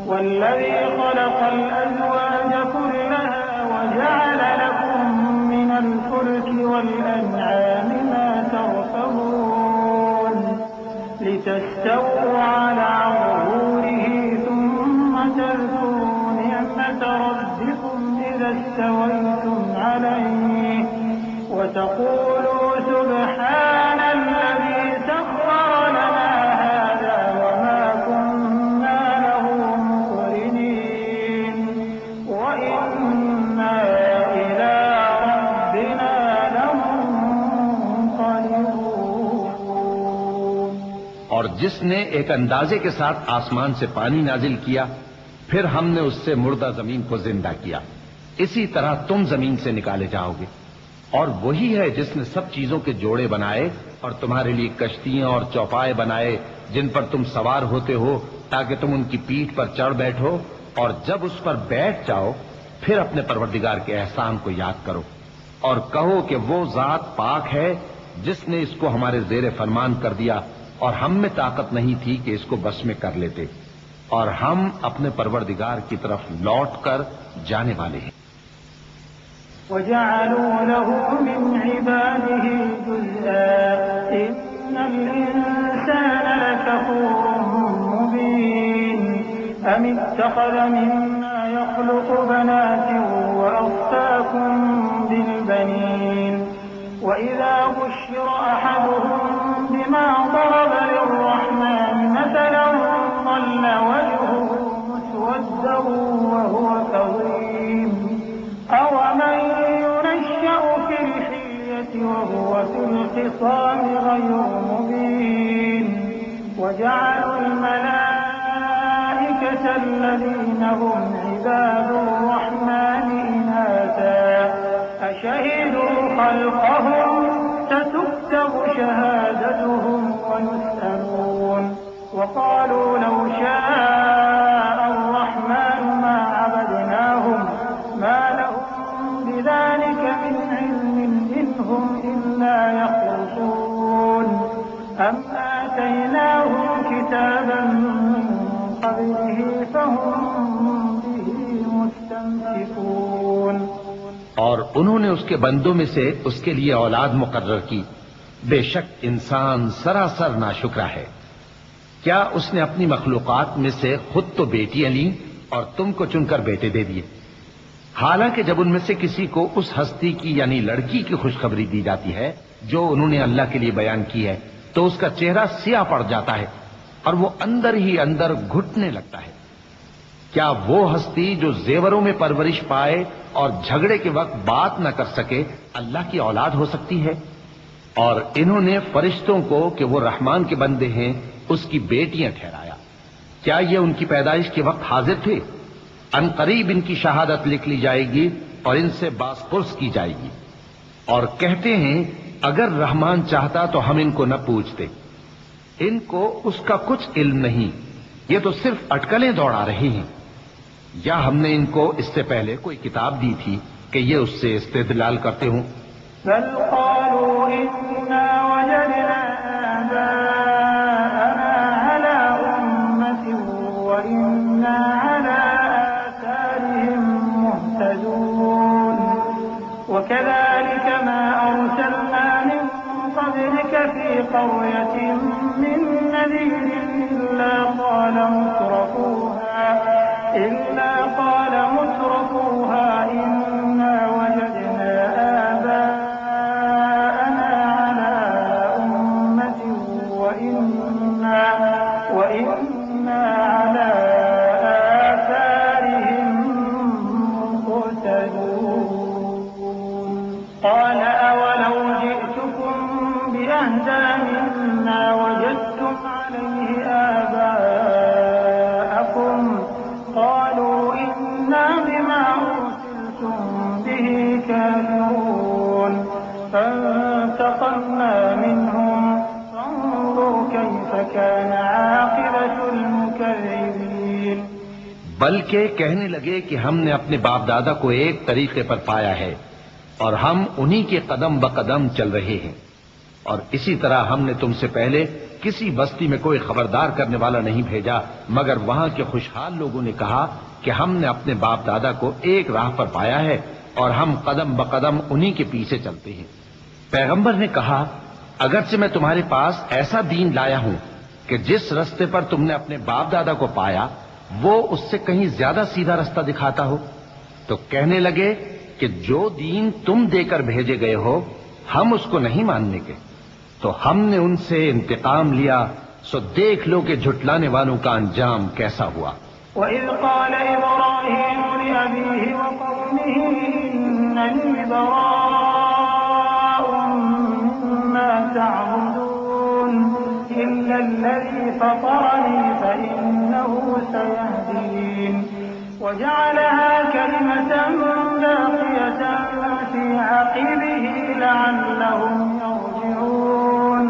والذي خلق الأزواج كلها وجعل لكم من الفلك والأنعام ما تركبون لتستووا على ظهوره ثم تذكروا نعمة ربكم إذا استويتم عليه وتقولوا سبحان الذي سخر لنا هذا وما كنا له مقرنين وإنا إلى ربنا لمنقلبون. اور جس نے ایک اندازے کے ساتھ آسمان سے پانی نازل کیا پھر ہم نے اس سے مردہ زمین کو زندہ کیا، اسی طرح تم زمین سے نکالے جاؤ گے. اور وہی ہے جس نے سب چیزوں کے جوڑے بنائے اور تمہارے لیے کشتیاں اور چوپائے بنائے جن پر تم سوار ہوتے ہو تاکہ تم ان کی پیٹھ پر چڑھ بیٹھو، اور جب اس پر بیٹھ جاؤ پھر اپنے پروردگار کے احسان کو یاد کرو اور کہو کہ وہ ذات پاک ہے جس نے اس کو ہمارے زیر فرمان کر دیا اور ہم میں طاقت نہیں تھی کہ اس کو بس میں کر لیتے، اور ہم اپنے پروردگار کی طرف لوٹ کر جانے والے ہیں. وجعلوا له من عباده جزءا إن الإنسان لكفور مبين. أم اتخذ مما يخلق بنات وأصفاكم بالبنين وإذا بشر أحدهم بما ضرب للرحمن مثلا ظل وجهه مسودا وهو كظيم. أومن ينشأ في الحلية وهو في الخصام غير مبين. وجعلوا الملائكة الذين هم عباد الرحمن إناثا أشهدوا خلقهم ستكتب شهادتهم ويسألون. وقالوا لو شاء الرحمن ما عبدناهم ما لهم بذلك من علم إن هم إلا يخرصون. أم آتيناهم كتابا من قبله فهم به مستمسكون. اور انہوں نے اس کے بندوں میں سے اس کے لیے اولاد مقرر کی. بے شک انسان سراسر ناشکرا ہے. کیا اس نے اپنی مخلوقات میں سے خود تو بیٹیاں لیں اور تم کو چن کر بیٹے دے دیے؟ حالانکہ جب ان میں سے کسی کو اس ہستی کی یعنی لڑکی کی خوشخبری دی جاتی ہے جو انہوں نے اللہ کے لیے بیان کی ہے تو اس کا چہرہ سیاہ پڑ جاتا ہے اور وہ اندر ہی اندر گھٹنے لگتا ہے. کیا وہ ہستی جو زیوروں میں پرورش پائے اور جھگڑے کے وقت بات نہ کر سکے اللہ کی اولاد ہو سکتی ہے؟ اور انہوں نے فرشتوں کو کہ وہ رحمان کے بندے ہیں اس کی بیٹیاں ٹھہرایا. کیا یہ ان کی پیدائش کے وقت حاضر تھے؟ ان قریب ان کی شہادت لکھ لی جائے گی اور ان سے باز پرس کی جائے گی. اور کہتے ہیں اگر رحمان چاہتا تو ہم ان کو نہ پوچھتے. ان کو اس کا کچھ علم نہیں، یہ تو صرف اٹکلیں دوڑا رہے ہیں. یا ہم نے ان کو اس سے پہلے کوئی کتاب دی تھی کہ یہ اس سے استدلال کرتے ہوں؟ بل قالوا إنا وجدنا آباءنا على أمة وإنا على آثارهم مهتدون. وكذلك ما أرسلنا من قبلك في قرية من نذير إلا قال مترفوها إنا وجدنا آباءنا على أمة وإنا على آثارهم مقتدون. قال أولو جئتكم بلکہ کہنے لگے کہ ہم نے اپنے باپ دادا کو ایک طریقے پر پایا ہے اور ہم انہی کے قدم بقدم چل رہے ہیں، اور اسی طرح ہم نے تم سے پہلے کسی بستی میں کوئی خبردار کرنے والا نہیں بھیجا مگر وہاں کے خوشحال لوگوں نے کہا کہ ہم نے اپنے باپ دادا کو ایک راہ پر پایا ہے اور ہم قدم بقدم انہی کے پیچھے چلتے ہیں۔ پیغمبر نے کہا اگرچہ میں تمہارے پاس ایسا دین لایا ہوں کہ جس رستے پر تم نے اپنے باپ دادا کو پایا وہ اس سے کہیں زیادہ سیدھا رستہ دکھاتا ہو، تو کہنے لگے کہ جو دین تم دے کر بھیجے گئے ہو ہم اس کو نہیں ماننے کے، تو ہم نے ان سے انتقام لیا، سو دیکھ لو کہ جھٹلانے والوں کا انجام کیسا ہوا۔ وَإِذْ قَالَ إِبْرَاهِيمُ لِأَبِيهِ وَقَوْمِهِ إِنَّنِي بَرَاءٌ مِّمَّا تَعْبُدُونَ إِلَّا الَّذِي فَطَرَنِي فَإِنَّهُ سَيَهْدِينِ وَجَعَلَهَا كَلِمَةً بَاقِيَةً فِي عَقِبِهِ لَعَلَّهُمْ يَرْجِعُونَ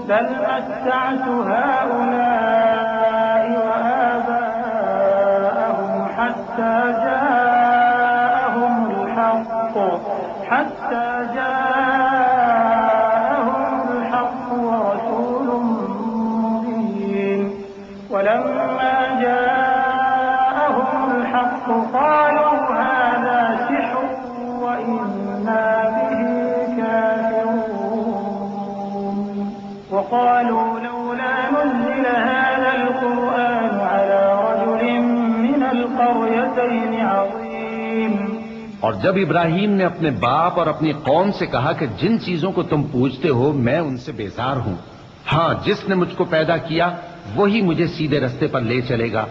بَلْ مَتَّعْتُ هَٰؤُلَاءِ وَآبَاءَهُمْ حَتَّىٰ جَاءَهُمُ الْحَقُّ وَرَسُولٌ مُّبِينٌ وَلَمَّا جَاءَهُمُ الْحَقُّ قَالُوا هَٰذَا سِحْرٌ وَإِنَّا بِهِ كَافِرُونَ وَقَالُوا لَوْلَا نُزِّلَ هَٰذَا الْقُرْآنُ عَلَىٰ رَجُلٍ مِّنَ الْقَرْيَتَيْنِ عَظِيمٍ۔ اور جب ابراہیم نے اپنے باپ اور اپنی قوم سے کہا کہ جن چیزوں کو تم پوجتے ہو میں ان سے بیزار ہوں، ہاں جس نے مجھ کو پیدا کیا وہی مجھے سیدھے رستے پر لے چلے گا،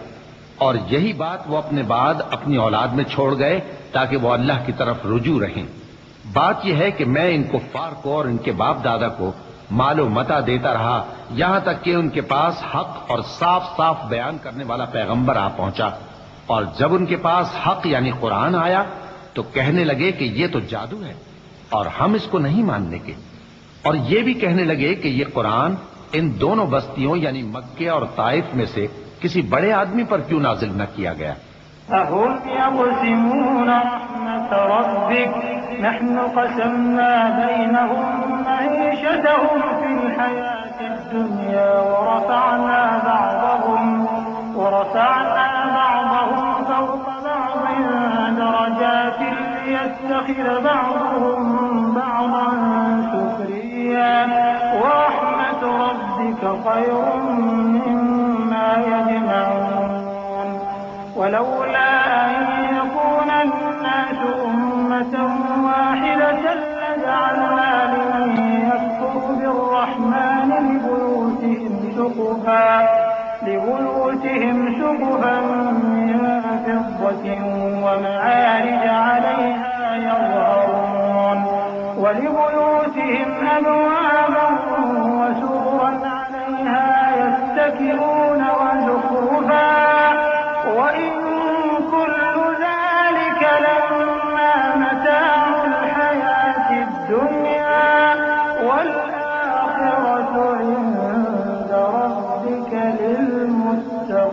اور یہی بات وہ اپنے بعد اپنی اولاد میں چھوڑ گئے تاکہ وہ اللہ کی طرف رجوع رہیں۔ بات یہ ہے کہ میں ان کفار کو اور ان کے باپ دادا کو مال و متاع دیتا رہا یہاں تک کہ ان کے پاس حق اور صاف صاف بیان کرنے والا پیغمبر آ پہنچا، اور جب ان کے پاس حق یعنی قرآن آیا تو کہنے لگے کہ یہ تو جادو ہے اور ہم اس کو نہیں ماننے کے، اور یہ بھی کہنے لگے کہ یہ قرآن ان دونوں بستیوں یعنی مکے اور طائف میں سے کسی بڑے آدمی پر کیوں نازل نہ کیا گیا؟ أَهُمْ يَقْسِمُونَ رَحْمَةَ رَبِّكَ نَحْنُ قَسَمْنَا بَيْنَهُمْ مَعِيشَتَهُمْ فِي الْحَيَاةِ الدُّنْيَا وَرَفَعْنَا بَعْضَهُمْ فَوْقَ بَعْضٍ دَرَجَاتٍ لِّيَتَّخِذَ بَعْضُهُم بَعْضًا سُخْرِيًّا وَرَحْمَةُ رَبِّكَ خَيْرٌ مِّمَّا يَجْمَعُونَ ولولا أن يكون الناس أمة واحدة لجعلنا لمن يكفر بالرحمن لبيوتهم سقفا من فضة ومعارج عليها يظهرون ولبيوتهم أبوابا وسررا عليها يتكئون وزخرفا وإن كل ذلك لما متاع الحياة الدنيا والآخرة عند ربك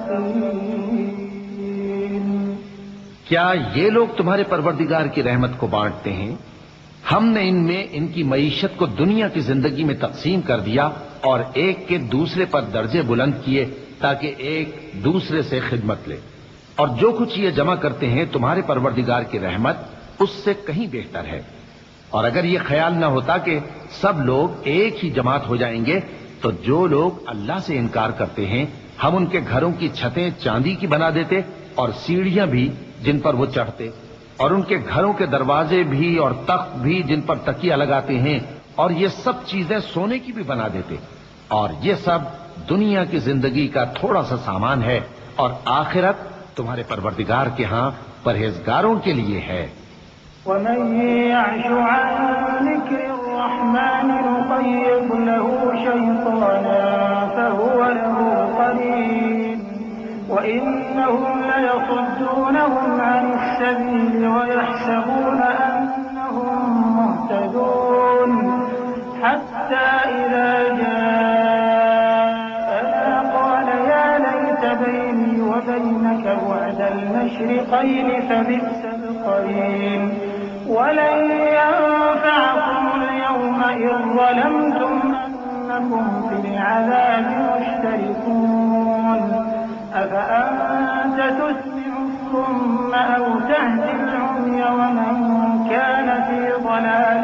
للمتقين۔ کیا یہ لوگ تمہارے پروردگار کی رحمت کو بانٹتے ہیں؟ ہم نے ان میں ان کی معیشت کو دنیا کی زندگی میں تقسیم کر دیا اور ایک کے دوسرے پر درجے بلند کیے تاکہ ایک دوسرے سے خدمت لے، اور جو کچھ یہ جمع کرتے ہیں تمہارے پروردگار کی رحمت اس سے کہیں بہتر ہے۔ اور اگر یہ خیال نہ ہوتا کہ سب لوگ ایک ہی جماعت ہو جائیں گے تو جو لوگ اللہ سے انکار کرتے ہیں ہم ان کے گھروں کی چھتیں چاندی کی بنا دیتے اور سیڑھیاں بھی جن پر وہ چڑھتے، اور ان کے گھروں کے دروازے بھی اور تخت بھی جن پر تکیہ لگاتے ہیں، اور یہ سب چیزیں سونے کی بھی بنا دیتے، اور یہ سب دنیا کی زندگی کا تھوڑا سا سامان ہے، اور آخرت تمہارے پروردگار کے ہاں پرہیزگاروں کے لیے ہے۔ ومن يعش عن ذكر الرحمن نقيض له شيطانا فهو له قرين وإنهم ليصدونهم عن السبيل ويحسبون أنهم مهتدون حتى إذا جاءنا قال يا ليت بيني وبينك بعد المشرقين فبئس القرين ولن ينفعكم اليوم إذ ظلمتم أنكم في العذاب مشتركون أفأنت تسمع الصم أو تهدي العمي ومن كان في ضلال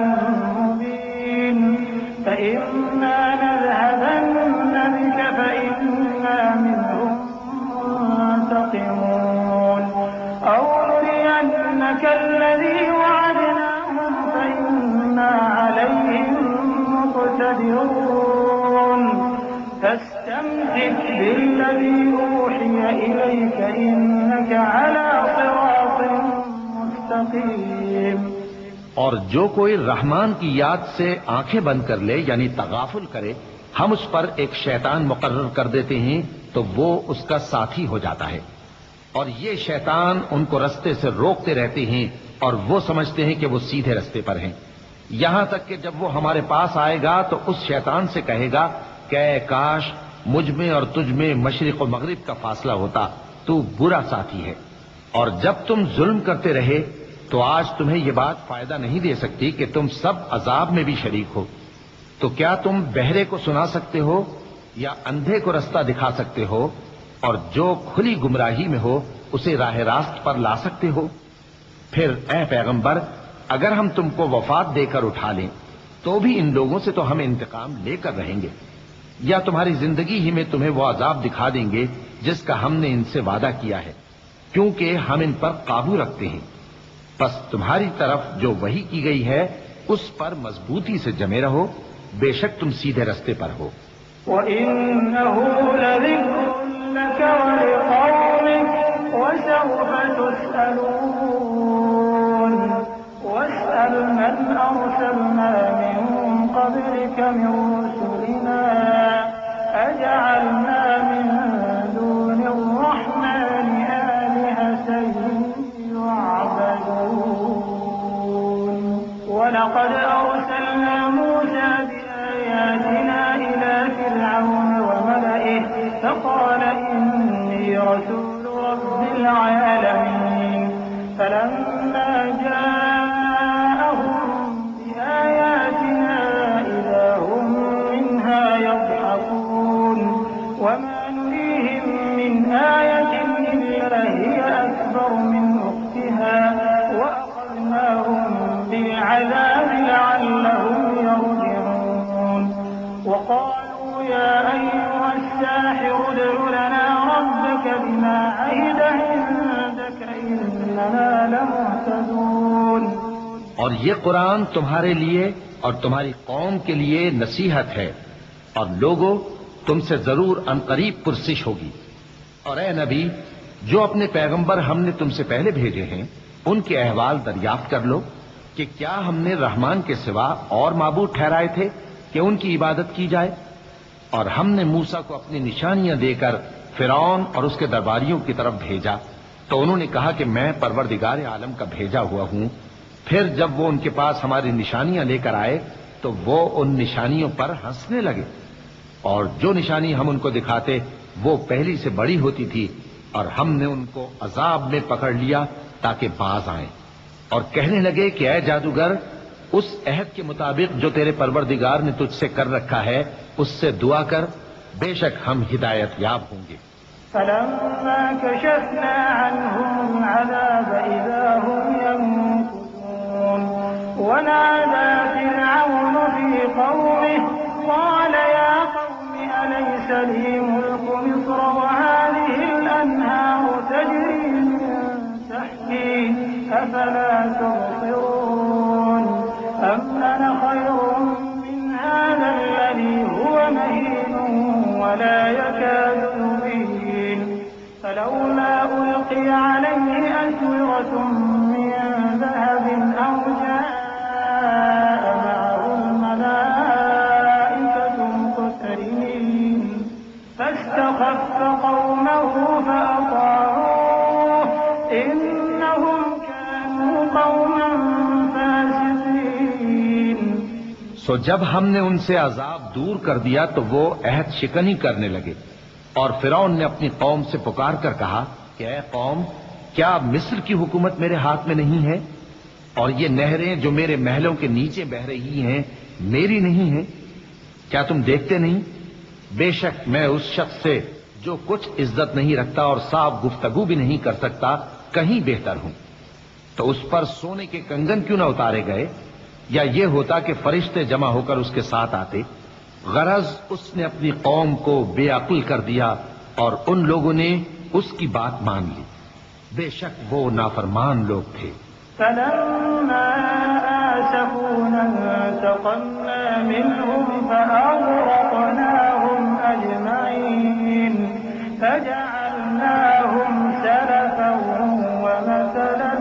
مبين فإما نذهبن بك فإنا منهم منتقمون أو نرينك الذي وعدناهم فإنا عليهم مقتدرون فاستمسك بالذي أوحي إليك إنك على صراط مستقيم۔ اور جو کوئی رحمان کی یاد سے آنکھیں بند کر لے یعنی تغافل کرے، ہم اس پر ایک شیطان مقرر کر دیتے ہیں تو وہ اس کا ساتھی ہو جاتا ہے، اور یہ شیطان ان کو رستے سے روکتے رہتے ہیں اور وہ سمجھتے ہیں کہ وہ سیدھے رستے پر ہیں، یہاں تک کہ جب وہ ہمارے پاس آئے گا تو اس شیطان سے کہے گا کہ اے کاش مجھ میں اور تجھ میں مشرق و مغرب کا فاصلہ ہوتا، تو برا ساتھی ہے۔ اور جب تم ظلم کرتے رہے تو آج تمہیں یہ بات فائدہ نہیں دے سکتی کہ تم سب عذاب میں بھی شریک ہو، تو کیا تم بہرے کو سنا سکتے ہو یا اندھے کو رستہ دکھا سکتے ہو، اور جو کھلی گمراہی میں ہو اسے راہ راست پر لا سکتے ہو؟ پھر اے پیغمبر، اگر ہم تم کو وفات دے کر اٹھا لیں تو بھی ان لوگوں سے تو ہم انتقام لے کر رہیں گے، یا تمہاری زندگی ہی میں تمہیں وہ عذاب دکھا دیں گے جس کا ہم نے ان سے وعدہ کیا ہے، کیونکہ ہم ان پر قابو رکھتے ہیں۔ بس تمہاری طرف جو وحی کی گئی ہے اس پر مضبوطی سے جمے رہو، بے شک تم سیدھے رستے پر ہو۔ وَإِنَّهُ لَذِكْرٌ لَكَ وَلِقَوْمِكَ وَسَوْفَ تُسْأَلُونَ وَاسْأَلْ مَنْ أَرْسَلْنَا مِن قَبْلِكَ مِن رُّسُلِنَا أَجَعَلْنَا مِن دُونِ الرَّحْمَٰنِ آلِهَةً يُعْبَدُونَ وَلَقَدْ أَرْسَلْنَا مُوسَىٰ بِآيَاتِنَا إِلَىٰ فِرْعَوْنَ وَمَلَئِهِ فَقَالَ إِنِّي رَسُولُ رَبِّ الْعَالَمِينَ فَلَمَّا جَاءَهُم بِآيَاتِنَا إِذَا هُم مِّنْهَا يَضْحَكُونَ وَمَا نُرِيهِم مِّنْ آيَةٍ إِلَّا هِيَ أَكْبَرُ مِنْ أُخْتِهَا وَأَخَذْنَاهُم بِالْعَذَابِ لَعَلَّهُمْ يَرْجِعُونَ وَقَالُوا يَا أَيُّهَ السَّاحِرُ ادْعُ لَنَا رَبَّكَ بِمَا عَهِدَ عِندَكَ إِنَّنَا لَمُهْتَدُونَ۔ اور یہ قرآن تمہارے لیے اور تمہاری قوم کے لیے نصیحت ہے، اور لوگوں تم سے ضرور عنقریب پرسش ہوگی۔ اور اے نبی، جو اپنے پیغمبر ہم نے تم سے پہلے بھیجے ہیں ان کے احوال دریافت کر لو کہ کیا ہم نے رحمان کے سوا اور معبود ٹھہرائے تھے کہ ان کی عبادت کی جائے؟ اور ہم نے موسیٰ کو اپنی نشانیاں دے کر فرعون اور اس کے درباریوں کی طرف بھیجا تو انہوں نے کہا کہ میں پروردگار عالم کا بھیجا ہوا ہوں۔ پھر جب وہ ان کے پاس ہماری نشانیاں لے کر آئے تو وہ ان نشانیوں پر ہنسنے لگے، اور جو نشانی ہم ان کو دکھاتے وہ پہلی سے بڑی ہوتی تھی، اور ہم نے ان کو عذاب میں پکڑ لیا تاکہ باز آئیں، اور کہنے لگے کہ اے جادوگر، اس عہد کے مطابق جو تیرے پروردگار نے تجھ سے کر رکھا ہے اس سے دعا کر، بے شک ہم ہدایت یاب ہوں گے۔ فَلَمَّا كَشَفْنَا عَنْهُمُ الْعَذَابَ إِذَا هُمْ يَنكُثُونَ وَنَادَىٰ فِرْعَوْنُ فِي قَوْمِهِ قَالَ يَا قَوْمِ أَلَيْسَ لِي مُلْكُ مِصْرَ وَهَٰذِهِ الْأَنْهَارُ تَجْرِي مِن تَحْتِي أَفَلَا تُبْصِرُونَ أَمْ أَنَا خَيْرٌ مِّنْ هَٰذَا الَّذِي هُوَ مَهِينٌ وَلَا يَكَادُ يُبِينُ فَلَوْلَا أُلْقِيَ عَلَيْهِ أَسْوِرَةٌ مِّن ذَهَبٍ أَوْ جَاءَ مَعَهُ الْمَلَائِكَةُ مُقْتَرِنِينَ فَاسْتَخَفَّ قَوْمَهُ فَأَطَاعُوهُ إِنَّهُمْ كَانُوا قَوْمًا فَاسِقِينَ۔ سو جب ہم نے ان سے عذاب دور کر دیا تو وہ عہد شکنی کرنے لگے، اور فرعون نے اپنی قوم سے پکار کر کہا کہ اے قوم، کیا مصر کی حکومت میرے ہاتھ میں نہیں ہے؟ اور یہ نہریں جو میرے محلوں کے نیچے بہ رہی ہیں میری نہیں ہیں؟ کیا تم دیکھتے نہیں؟ بے شک میں اس شخص سے جو کچھ عزت نہیں رکھتا اور صاف گفتگو بھی نہیں کر سکتا کہیں بہتر ہوں۔ تو اس پر سونے کے کنگن کیوں نہ اتارے گئے؟ یا یہ ہوتا کہ فرشتے جمع ہو کر اس کے ساتھ آتے؟ غرض اس نے اپنی قوم کو بے عقل کر دیا اور ان لوگوں نے اس کی بات مان لی۔ بے شک وہ نافرمان لوگ تھے۔ فلما آسفونا انتقمنا منهم فأغرقناهم أجمعين فجعلناهم سلفا ومثلا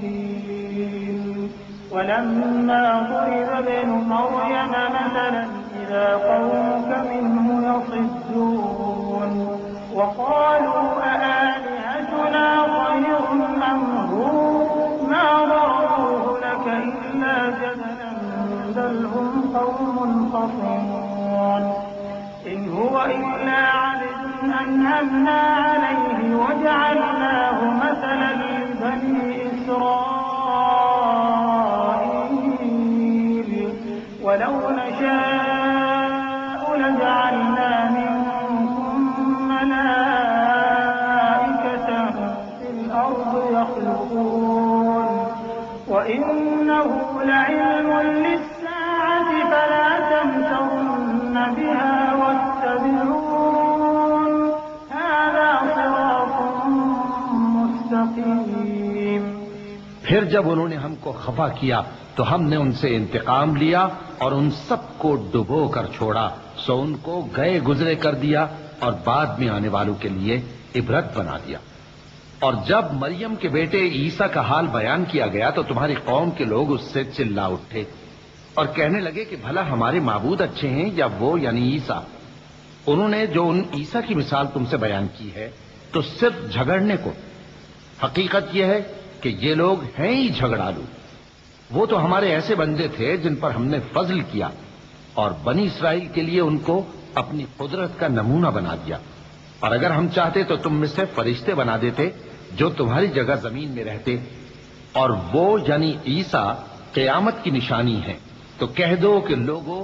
للآخرين ولما ضرب ابن مريم مثلا إذا قومك منه يصدون وقالوا أآلهتنا خير أم هو ما ضربوه لك إلا جدلا بل هم قوم خصمون إن هو إلا عبد أنعمنا عليه وجعلناه مثلا لبني إسرائيل ولو نشاء لجعلنا منكم ملائكة في الأرض يخلقون وإنه لعلم للساعة فلا تمترن بها واتبعون هذا صراط مستقيم۔ پھر جب انہوں نے ہم کو خفا کیا تو ہم نے ان سے انتقام لیا اور ان سب کو ڈبو کر چھوڑا، سو ان کو گئے گزرے کر دیا اور بعد میں آنے والوں کے لیے عبرت بنا دیا۔ اور جب مریم کے بیٹے عیسیٰ کا حال بیان کیا گیا تو تمہاری قوم کے لوگ اس سے چلا اٹھے اور کہنے لگے کہ بھلا ہمارے معبود اچھے ہیں یا وہ یعنی عیسیٰ؟ انہوں نے جو ان عیسیٰ کی مثال تم سے بیان کی ہے تو صرف جھگڑنے کو۔ حقیقت یہ ہے کہ یہ لوگ ہیں ہی جھگڑالو۔ وہ تو ہمارے ایسے بندے تھے جن پر ہم نے فضل کیا اور بنی اسرائیل کے لیے ان کو اپنی قدرت کا نمونہ بنا دیا، اور اگر ہم چاہتے تو تم میں سے فرشتے بنا دیتے جو تمہاری جگہ زمین میں رہتے، اور وہ یعنی عیسیٰ قیامت کی نشانی ہے۔ تو کہہ دو کہ لوگو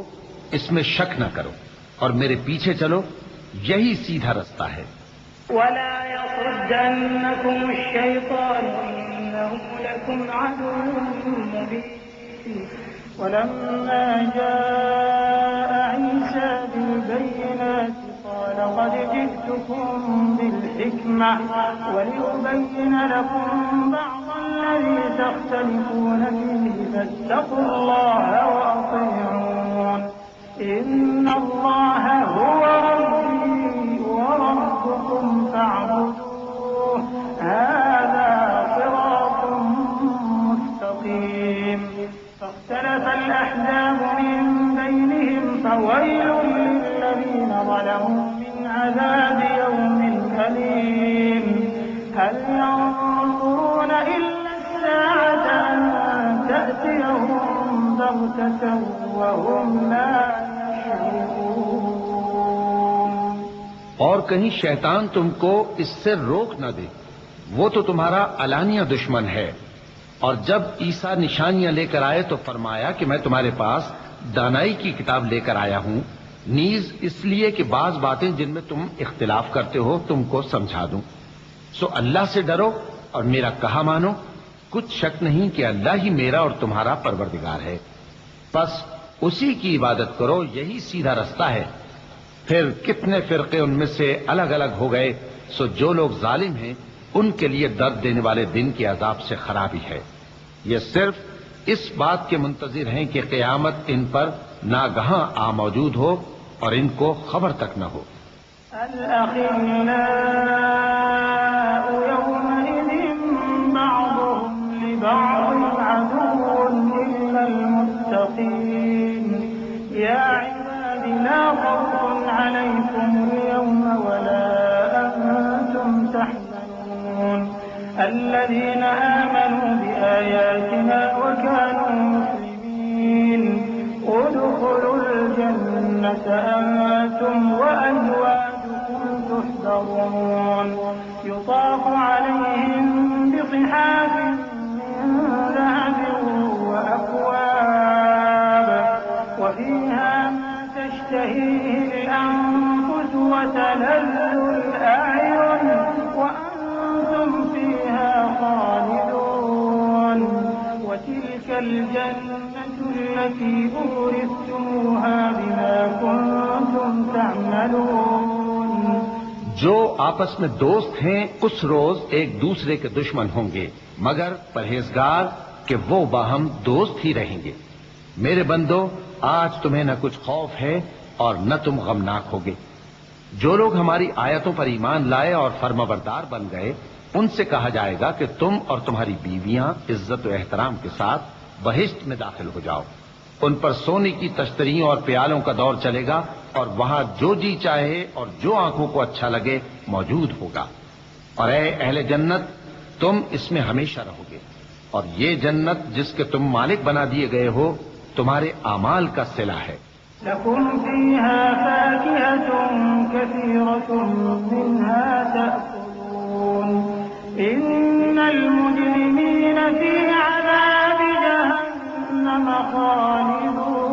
اس میں شک نہ کرو اور میرے پیچھے چلو، یہی سیدھا رستہ ہے۔ ولا يصدنكم الشيطان إنه لكم عدو مبين ولما جاء عيسى بالبينات قال قد جئتكم بالحكمة ولأبين لكم بعض الذي تختلفون فيه فاتقوا الله وأطيعون إن الله هو ربي وربكم فاعبدوه هذا صراط مستقيم فاختلف الأحزاب من بينهم فويل للذين ظلموا من عذاب يوم أليم هل ينظرون إلا الساعة أن تأتيهم بغتة وهم لا يشعرون۔ اور کہیں شیطان تم کو اس سے روک نہ دے، وہ تو تمہارا علانیہ دشمن ہے۔ اور جب عیسیٰ نشانیاں لے کر آئے تو فرمایا کہ میں تمہارے پاس دانائی کی کتاب لے کر آیا ہوں، نیز اس لیے کہ بعض باتیں جن میں تم اختلاف کرتے ہو تم کو سمجھا دوں۔ سو اللہ سے ڈرو اور میرا کہا مانو، کچھ شک نہیں کہ اللہ ہی میرا اور تمہارا پروردگار ہے، بس اسی کی عبادت کرو، یہی سیدھا رستہ ہے۔ پھر کتنے فرقے ان میں سے الگ الگ ہو گئے، سو جو لوگ ظالم ہیں ان کے لیے درد دینے والے دن کے عذاب سے خرابی ہے۔ یہ صرف اس بات کے منتظر ہیں کہ قیامت ان پر ناگہاں آ موجود ہو اور ان کو خبر تک نہ ہو۔ الأخلاء يومئذ بعضهم لبعض عدو إلا المتقين يا عباد لا خوف عليكم اليوم ولا أنتم تحزنون الذين آمنوا بآياتنا وكانوا مسلمين ادخلوا الجنة أنتم وأزواجكم تحبرون يحبرون يطاف عليهم بصحاف من ذهب وأكواب وفيها ما تشتهيه الأنفس وتلذ الأعين وأنتم فيها خالدون وتلك الجنة التي أورثتموها بما كنتم تعملون. جو آپس میں دوست ہیں اس روز ایک دوسرے کے دشمن ہوں گے مگر پرہیزگار کہ وہ باہم دوست ہی رہیں گے. میرے بندو آج تمہیں نہ کچھ خوف ہے اور نہ تم غمناک ہوگے. جو لوگ ہماری آیتوں پر ایمان لائے اور فرمانبردار بن گئے ان سے کہا جائے گا کہ تم اور تمہاری بیویاں عزت و احترام کے ساتھ بہشت میں داخل ہو جاؤ. ان پر سونے کی تشتریوں اور پیالوں کا دور چلے گا اور وہاں جو جی چاہے اور جو آنکھوں کو اچھا لگے موجود ہوگا. اور اے اہل جنت تم اس میں ہمیشہ رہو گے اور یہ جنت جس کے تم مالک بنا دیے گئے ہو تمہارے اعمال کا صلہ ہے. لكم فيها فاكهة كثيرة منها تأكلون إن المجرمين في عذاب جهنم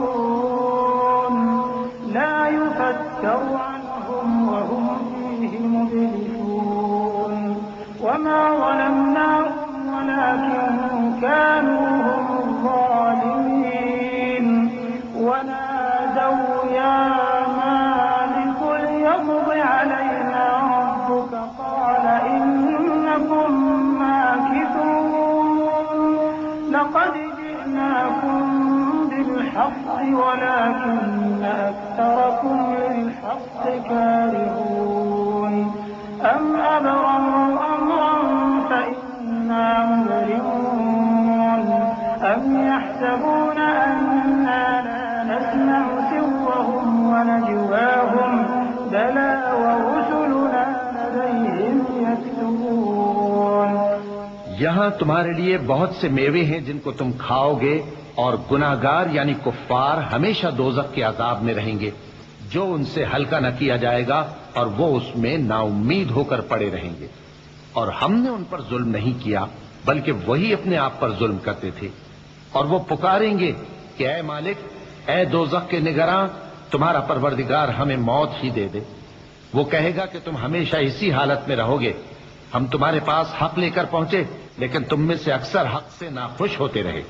خالدون لا يفتر عنهم وهم فيه مبلسون وما ظلمناهم ولكن كانوا هم الظالمين ونادوا يا مالك ليقض علينا ربك قال إنكم ماكثون لقد جئناكم بالحق ولكن أكثركم للحق كارهون أم أبرموا أمرا فإنا مبرمون أم يحسبون أننا لا نسمع سرهم ونجواهم بلى ورسلنا لديهم يكتبون. یہاں تمہارے لیے بہت سے میوے ہیں جن کو تم کھاؤ گے اور گناہگار یعنی کفار ہمیشہ دوزخ کے عذاب میں رہیں گے جو ان سے ہلکا نہ کیا جائے گا اور وہ اس میں نا امید ہو کر پڑے رہیں گے. اور ہم نے ان پر ظلم نہیں کیا بلکہ وہی اپنے آپ پر ظلم کرتے تھے. اور وہ پکاریں گے کہ اے مالک اے دوزخ کے نگراں تمہارا پروردگار ہمیں موت ہی دے دے. وہ کہے گا کہ تم ہمیشہ اسی حالت میں رہو گے. ہم تمہارے پاس حق لے کر پہنچے لیکن تم میں سے اکثر حق سے ناخوش ہوتے رہے.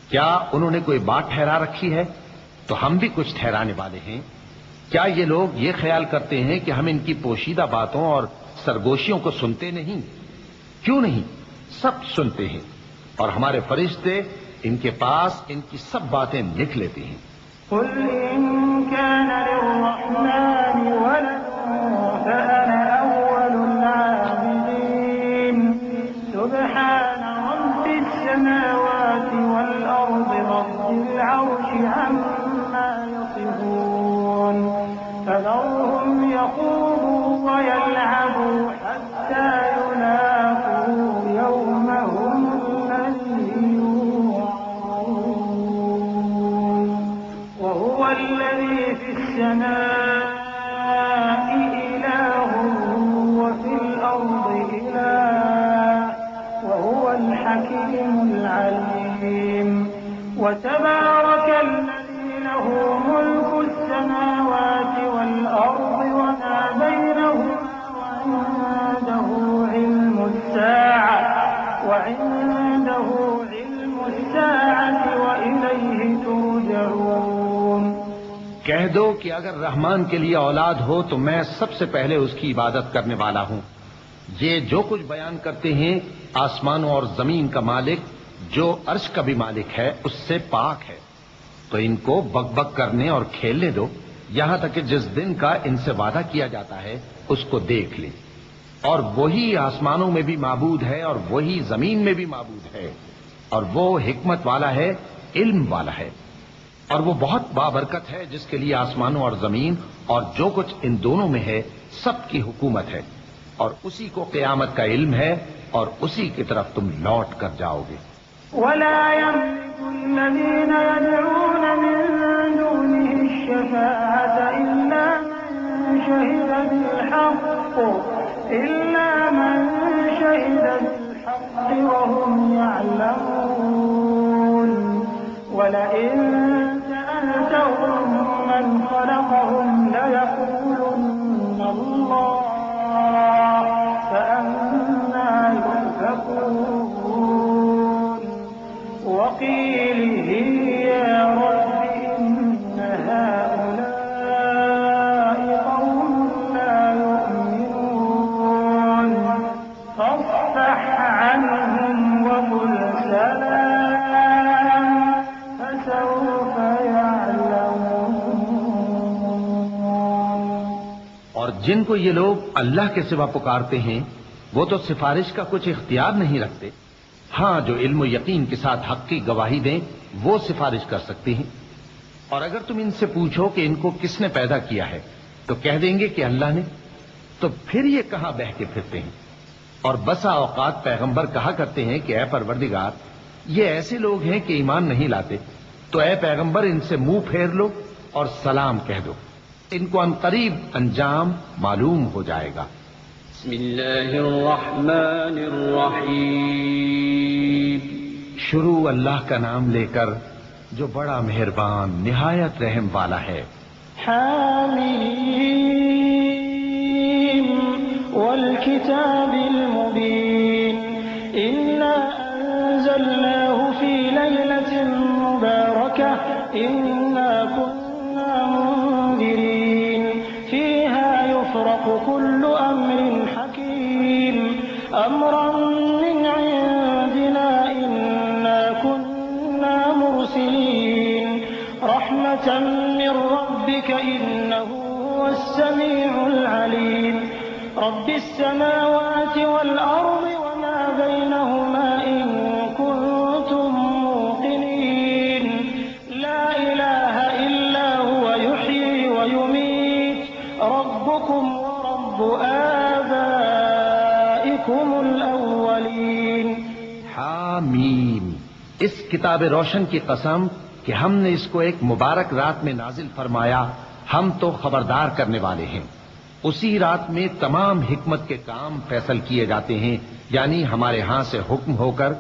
کیا انہوں نے کوئی بات ٹھہرا رکھی ہے تو ہم بھی کچھ ٹھہرانے والے ہیں. کیا یہ لوگ یہ خیال کرتے ہیں کہ ہم ان کی پوشیدہ باتوں اور سرگوشیوں کو سنتے نہیں؟ کیوں نہیں، سب سنتے ہیں اور ہمارے فرشتے ان کے پاس ان کی سب باتیں لکھ لیتے ہیں. قل إن كان للرحمن ولد فأنا أول العابدين سبحان رب السماوات والأرض رب العرش عما يصفون فذرهم يخوضوا ويلعبوا حتى يلاقوا يومهم الذي يوعدون وهو الذي في السماء إله وفي الأرض إله وهو الحكيم العليم وتبارك الذي له ملك السماوات والأرض وما بينهما وعنده علم الساعة وإليه ترجعون. کہہ دو کہ اگر رحمان کے لیے اولاد ہو تو میں سب سے پہلے اس کی عبادت کرنے والا ہوں. یہ جو کچھ بیان کرتے ہیں آسمانوں اور زمین کا مالک جو عرش کا بھی مالک ہے اس سے پاک ہے. تو ان کو بک بک کرنے اور کھیلنے دو یہاں تک کہ جس دن کا ان سے وعدہ کیا جاتا ہے اس کو دیکھ لیں. اور وہی آسمانوں میں بھی معبود ہے اور وہی زمین میں بھی معبود ہے اور وہ حکمت والا ہے، علم والا ہے. اور وہ بہت بابرکت ہے جس کے لیے آسمانوں اور زمین اور جو کچھ ان دونوں میں ہے سب کی حکومت ہے اور اسی کو قیامت کا علم ہے اور اسی کی طرف تم لوٹ کر جاؤ گے. ولا يملك الذين يدعون من دونه الشفاعة إلا من شهد بالحق وهم يعلمون ولئن سألتهم من خلقهم ليقولن الله فأنى يؤفكون وقيله يا رب إن هؤلاء قوم لا يؤمنون فاصفح عنهم وقل سلام فسوف يعلمون. اور جن کو یہ لوگ اللہ کے سوا پکارتے ہیں وہ تو سفارش کا کچھ اختیار نہیں رکھتے. ہاں جو علم و یقین کے ساتھ حق کی گواہی دیں وہ سفارش کر سکتے ہیں. اور اگر تم ان سے پوچھو کہ ان کو کس نے پیدا کیا ہے تو کہہ دیں گے کہ اللہ نے. تو پھر یہ کہاں بہہ کے پھرتے ہیں. اور بسا اوقات پیغمبر کہا کرتے ہیں کہ اے پروردگار یہ ایسے لوگ ہیں کہ ایمان نہیں لاتے تو اے پیغمبر ان سے منہ پھیر لو اور سلام کہہ دو. ان کو عنقریب انجام معلوم ہو جائے گا. بسم اللہ الرحمن الرحیم. شروع اللہ کا نام لے کر جو بڑا مہربان نہایت رحم والا ہے. حامیم والکتاب المبین انا انزلناه فی لیلة مبارکہ انا كنا منذرین فیها یفرق كل امر حکیم امرا من عندنا انا كنا مرسلین رحمة من ربك إنه هو السميع العليم رب السماوات والأرض وما بينهما إن كنتم موقنين لا إله إلا هو يحيي ويميت ربكم ورب آبائكم الأولين. حامیم. اس کتاب روشن کی قسم کہ ہم نے اس کو ایک مبارک رات میں نازل فرمایا ہم تو خبردار کرنے والے ہیں. اسی رات میں تمام حکمت کے کام فیصل کیے جاتے ہیں یعنی ہمارے ہاں سے حکم ہو کر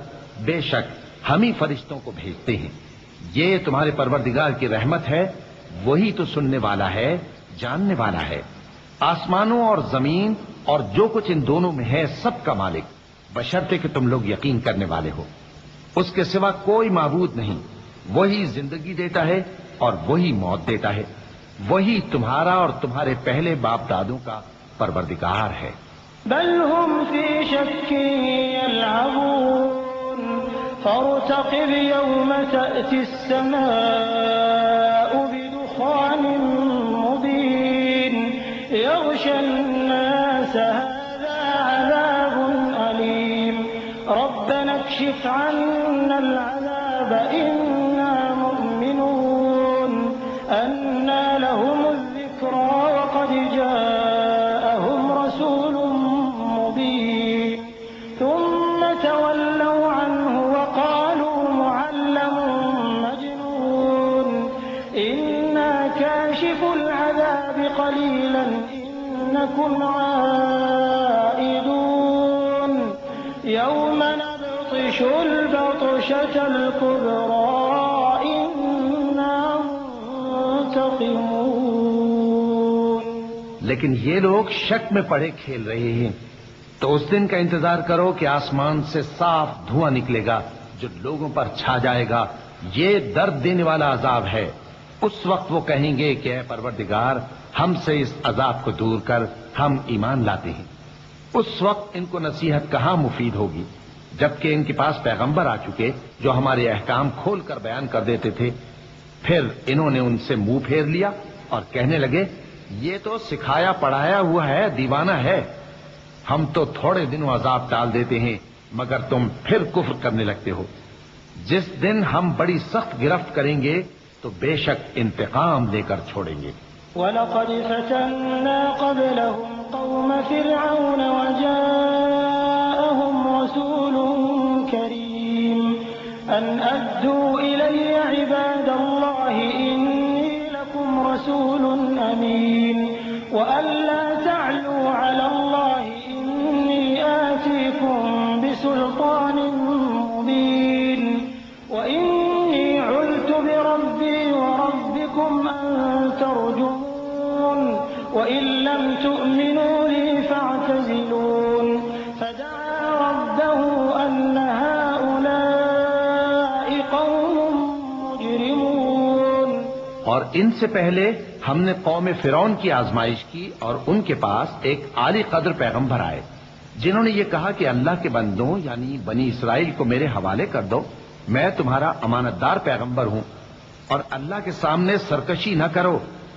بے شک ہم ہی فرشتوں کو بھیجتے ہیں. یہ تمہارے پروردگار کی رحمت ہے وہی تو سننے والا ہے جاننے والا ہے. آسمانوں اور زمین اور جو کچھ ان دونوں میں ہے سب کا مالک بشرطے کہ تم لوگ یقین کرنے والے ہو. اس کے سوا کوئی معبود نہیں. وہی زندگی دیتا ہے اور وہی موت دیتا ہے. وہی تمہارا اور تمہارے پہلے باپ دادوں کا پروردگار ہے. بل هم في شك يلعبون فارتقب يوم تأتي السماء بدخان مبين يغشى الناس هذا عذاب أليم ربنا اكشف عنا العذاب إنا مؤمنون أنى لهم الذكرى وقد جاءهم رسول مبين ثم تولوا عنه وقالوا معلم مجنون إنا كاشف العذاب قليلا إنكم عائدون يوم نبطش البطشة الكبرى لیکن یہ لوگ شک میں پڑے کھیل رہے ہیں. تو اس دن کا انتظار کرو کہ آسمان سے صاف دھواں نکلے گا جو لوگوں پر چھا جائے گا. یہ درد دینے والا عذاب ہے. اس وقت وہ کہیں گے کہ اے پروردگار ہم سے اس عذاب کو دور کر ہم ایمان لاتے ہیں. اس وقت ان کو نصیحت کہاں مفید ہوگی جبکہ ان کے پاس پیغمبر آ چکے جو ہمارے احکام کھول کر بیان کر دیتے تھے. پھر انہوں نے ان سے منہ پھیر لیا اور کہنے لگے یہ تو سکھایا پڑھایا ہوا ہے دیوانہ ہے. ہم تو تھوڑے دنوں عذاب ٹال دیتے ہیں مگر تم پھر کفر کرنے لگتے ہو. جس دن ہم بڑی سخت گرفت کریں گے تو بے شک انتقام لے کر چھوڑیں گے. وَلَقَدْ فَتَنَّا قَبْلَهُمْ قَوْمَ فِرْعَوْنَ وَجَاءَهُمْ رَسُولٌ كَرِيمٌ أَنْ أَدُّوا إِلَيَّ عِبَادَ اللَّهِ إِنِّي لَكُمْ رَسُولٌ أَمِينٌ وألا تعلوا على الله إني آتيكم بسلطان مبين وإني عذت بربي وربكم أن ترجمون وإن لم تؤمنوا لي فاعتزلون فدعا ربه أن هؤلاء قوم مجرمون. اور ان سے پہلے ہم نے قوم فرعون کی آزمائش کی اور ان کے پاس ایک عالی قدر پیغمبر آئے جنہوں نے یہ کہا کہ اللہ کے بندوں یعنی بنی اسرائیل کو میرے حوالے کر دو، میں تمہارا امانت دار پیغمبر ہوں، اور اللہ کے سامنے سرکشی نہ کرو،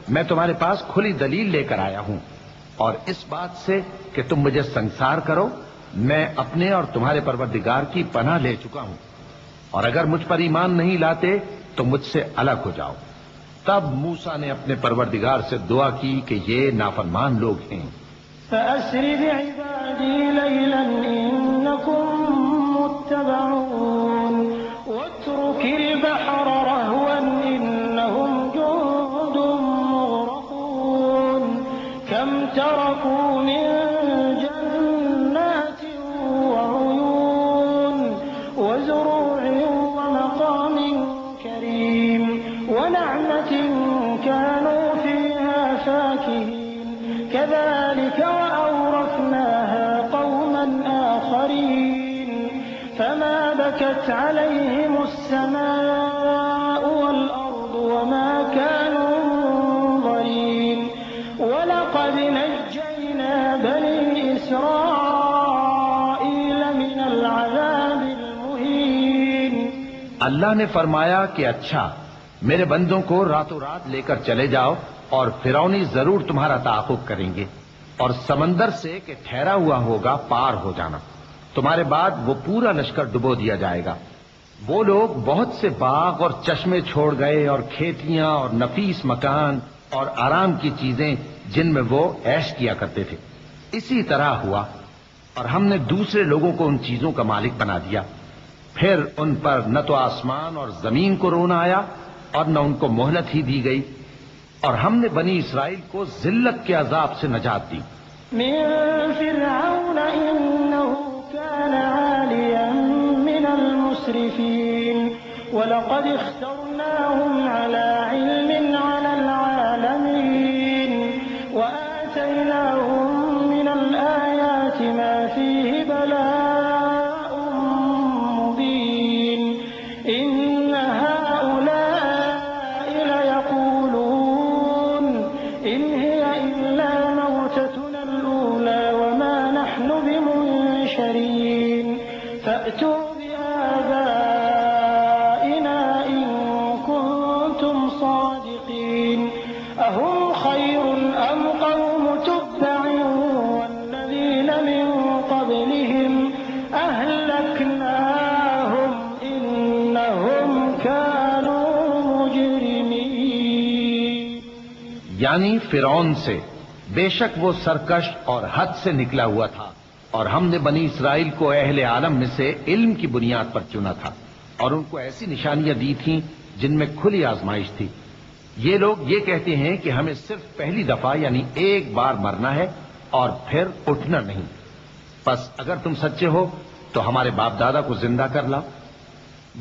میں تمہارے پاس کھلی دلیل لے کر آیا ہوں، اور اس بات سے کہ تم مجھے سنسار کرو میں اپنے اور تمہارے پروردگار کی پناہ لے چکا ہوں، اور اگر مجھ پر ایمان نہیں لاتے تو مجھ سے الگ ہو جاؤ. تب موسیٰ نے اپنے پروردگار سے دعا کی کہ یہ نافرمان لوگ ہیں. فأسر بعبادي ليلا إنكم متبعون واترك البحر رهوا إنهم جند مغرقون كم تركوا من جنات وعيون وزروع ومقام كريم ونعمة كانوا فيها فاكهين كذلك وأورثناها قوما آخرين فما بكت عليهم السماء والأرض وما كانوا منظرين ولقد نجينا بني إسرائيل من العذاب المهين. اللہ نے فرمایا کہ اچھا میرے بندوں کو راتوں رات لے کر چلے جاؤ اور فرعونی ضرور تمہارا تعاقب کریں گے، اور سمندر سے کہ ٹھہرا ہوا ہوگا پار ہو جانا، تمہارے بعد وہ پورا لشکر ڈبو دیا جائے گا. وہ لوگ بہت سے باغ اور چشمے چھوڑ گئے اور کھیتیاں اور نفیس مکان اور آرام کی چیزیں جن میں وہ عیش کیا کرتے تھے. اسی طرح ہوا اور ہم نے دوسرے لوگوں کو ان چیزوں کا مالک بنا دیا. پھر ان پر نہ تو آسمان اور زمین کو رونا آیا اور نہ ان کو مہلت ہی دی گئی، اور ہم نے بنی اسرائیل کو ذلت کے عذاب سے نجات دی. من فرعون إنه كان عاليا من المسرفين ولقد اخترناهم على علم على العالمين وآتيناهم من الآيات ما فيه بلاء مبين إن هؤلاء ليقولون إن هي إلا موتتنا الأولى وما نحن بمنشرين فأتوا بآبائنا إن كنتم صادقين أهم خير أم قوم تبع والذين من قبلهم أهلكناهم إنهم كانوا مجرمين. یعنی فرعون سے بے شک وہ سرکش اور حد سے نکلا ہوا تھا، اور ہم نے بنی اسرائیل کو اہل عالم میں سے علم کی بنیاد پر چنا تھا اور ان کو ایسی نشانیاں دی تھیں جن میں کھلی آزمائش تھی. یہ لوگ یہ کہتے ہیں کہ ہمیں صرف پہلی دفعہ یعنی ایک بار مرنا ہے اور پھر اٹھنا نہیں. بس اگر تم سچے ہو تو ہمارے باپ دادا کو زندہ کر لاؤ.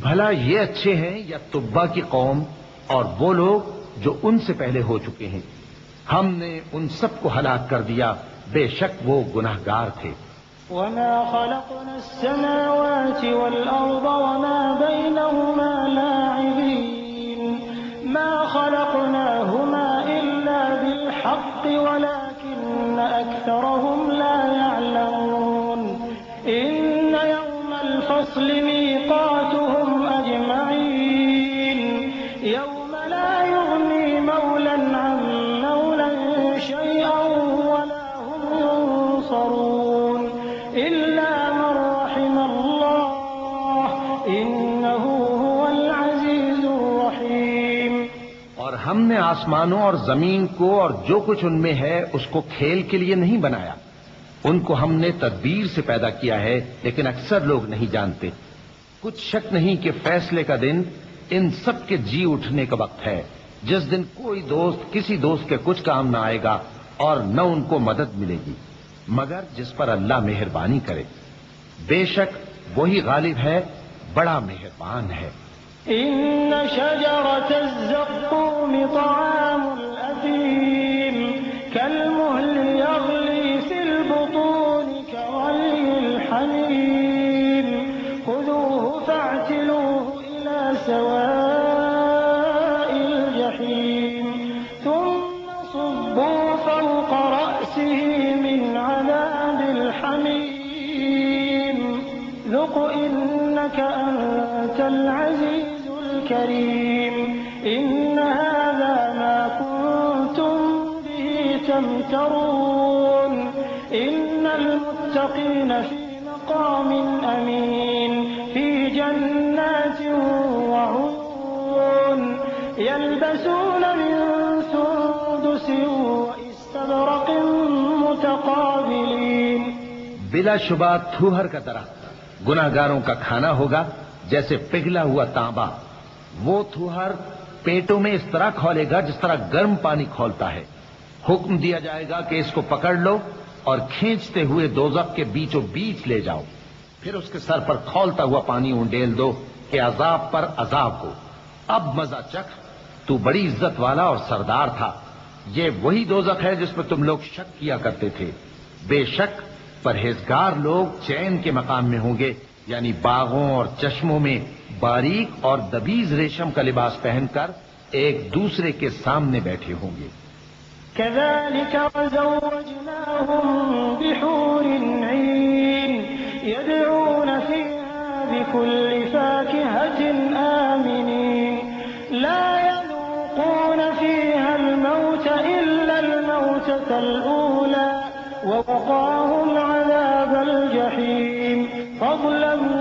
بھلا یہ اچھے ہیں یا تبا کی قوم اور وہ لوگ جو ان سے پہلے ہو چکے ہیں؟ ہم نے ان سب کو ہلاک کر دیا، بے شک وہ گناہگار تھے. وما خلقنا السماوات والأرض وما بينهما لاعبين ما خلقناهما إلا بالحق ولكن أكثرهم لا يعلمون إن يوم الفصل ميقاتهم أجمعين يوم لا يغني مولا عن مولا شيئا ولا هم ينصرون إلا من رحم الله إنه هو العزيز الرحيم. اور ہم نے آسمانوں اور زمین کو اور جو کچھ ان میں ہے اس کو کھیل کے لیے نہیں بنایا، ان کو ہم نے تدبیر سے پیدا کیا ہے، لیکن اکثر لوگ نہیں جانتے. کچھ شک نہیں کہ فیصلے کا دن ان سب کے جی اٹھنے کا وقت ہے، جس دن کوئی دوست کسی دوست کے کچھ کام نہ آئے گا اور نہ ان کو مدد ملے گی مگر جس پر اللہ مہربانی کرے. بے شک وہی غالب ہے، بڑا مہربان ہے. إن شجرة الزقوم طعام الأثيم كالمهل يغلي في البطون كغلي الحميم خذوه فاعتلوه إلى سواء الجحيم ثم صبوا فوق رأسه من عذاب الحميم ذق إنك أنت العزيز الكريم إن هذا ما كنتم به تمترون إن المتقين في مقام أمين في جنات وعيون يلبسون من سندس واستبرق متقابلين. بلا شبہ تھوہر کا درخت گناہگاروں کا کھانا ہوگا جیسے پگھلا ہوا تانبا. وہ تھوہر پیٹوں میں اس طرح کھولے گا جس طرح گرم پانی کھولتا ہے. حکم دیا جائے گا کہ اس کو پکڑ لو اور کھینچتے ہوئے دوزخ کے بیچوں بیچ لے جاؤ. پھر اس کے سر پر کھولتا ہوا پانی انڈیل دو کہ عذاب پر عذاب ہو. اب مزہ چکھ، تو بڑی عزت والا اور سردار تھا. یہ وہی دوزخ ہے جس پر تم لوگ شک کیا کرتے تھے. بے شک پرہیزگار لوگ چین کے مقام میں ہوں گے، یعنی باغوں اور چشموں میں باریک اور دبیز ریشم کا لباس پہن کر ایک دوسرے کے سامنے بیٹھے ہوں گے. كذلك وزوجناهم بحور عين يدعون فيها بكل فاكهة آمنين لا يذوقون فيها الموت إلا الموتة الأولى ووقاهم عذاب الجحيم فضلا من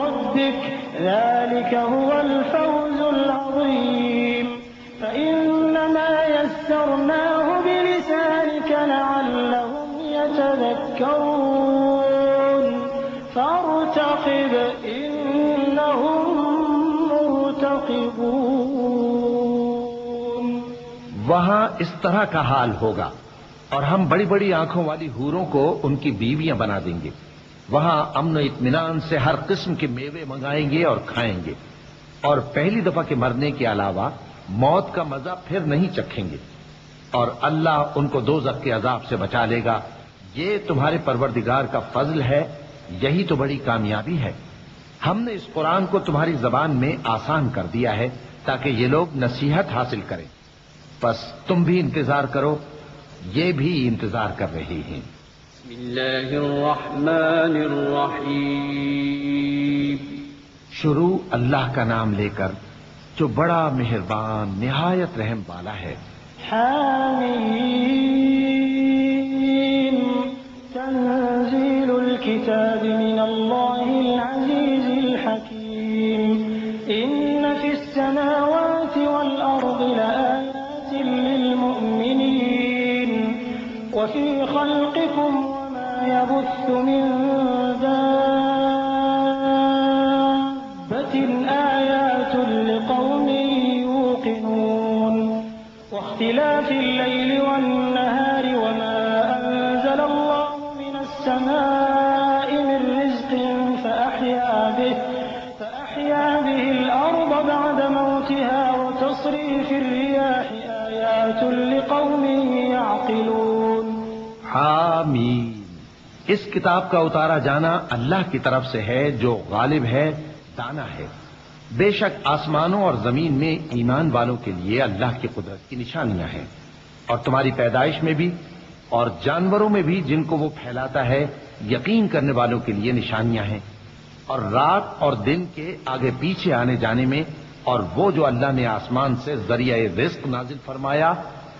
ربك ذلك هو الفوز العظيم. فإنما يسرناه بلسانك لعلهم يتذكرون فارتقب إنهم مرتقبون. وہاں اس طرح کا حال ہوگا اور ہم بڑی بڑی آنکھوں والی حوروں کو ان کی بیویاں بنا دیں گے. وہاں امن و اطمینان سے ہر قسم کے میوے منگائیں گے اور کھائیں گے، اور پہلی دفعہ کے مرنے کے علاوہ موت کا مزہ پھر نہیں چکھیں گے. اور اللہ ان کو دوزخ کے عذاب سے بچا لے گا. یہ تمہارے پروردگار کا فضل ہے، یہی تو بڑی کامیابی ہے. ہم نے اس قرآن کو تمہاری زبان میں آسان کر دیا ہے تاکہ یہ لوگ نصیحت حاصل کریں. بس تم بھی انتظار کرو، یہ بھی انتظار کر رہے ہیں. بسم اللہ الرحمن الرحیم. شروع اللہ کا نام لے کر جو بڑا مہربان نہایت رحم والا ہے. حامیم تنزیل الكتاب من اللہ العزیز الحکیم. ان فی السماوات والارض لآیات للمؤمنین وفی خلقکم وما يبث من دابة آیات لقوم يوقنون واختلاف الليل والنهار وما أنزل الله من السماء من رزق فأحيا به الأرض بعد موتها وتصريف الرياح آيات لقوم يعقلون. حامیم. اس کتاب کا اتارا جانا اللہ کی طرف سے ہے جو غالب ہے، دانا ہے. بے شک آسمانوں اور زمین میں ایمان والوں کے لیے اللہ کی قدرت کی نشانیاں ہیں، اور تمہاری پیدائش میں بھی اور جانوروں میں بھی جن کو وہ پھیلاتا ہے یقین کرنے والوں کے لیے نشانیاں ہیں. اور رات اور دن کے آگے پیچھے آنے جانے میں، اور وہ جو اللہ نے آسمان سے ذریعہ رزق نازل فرمایا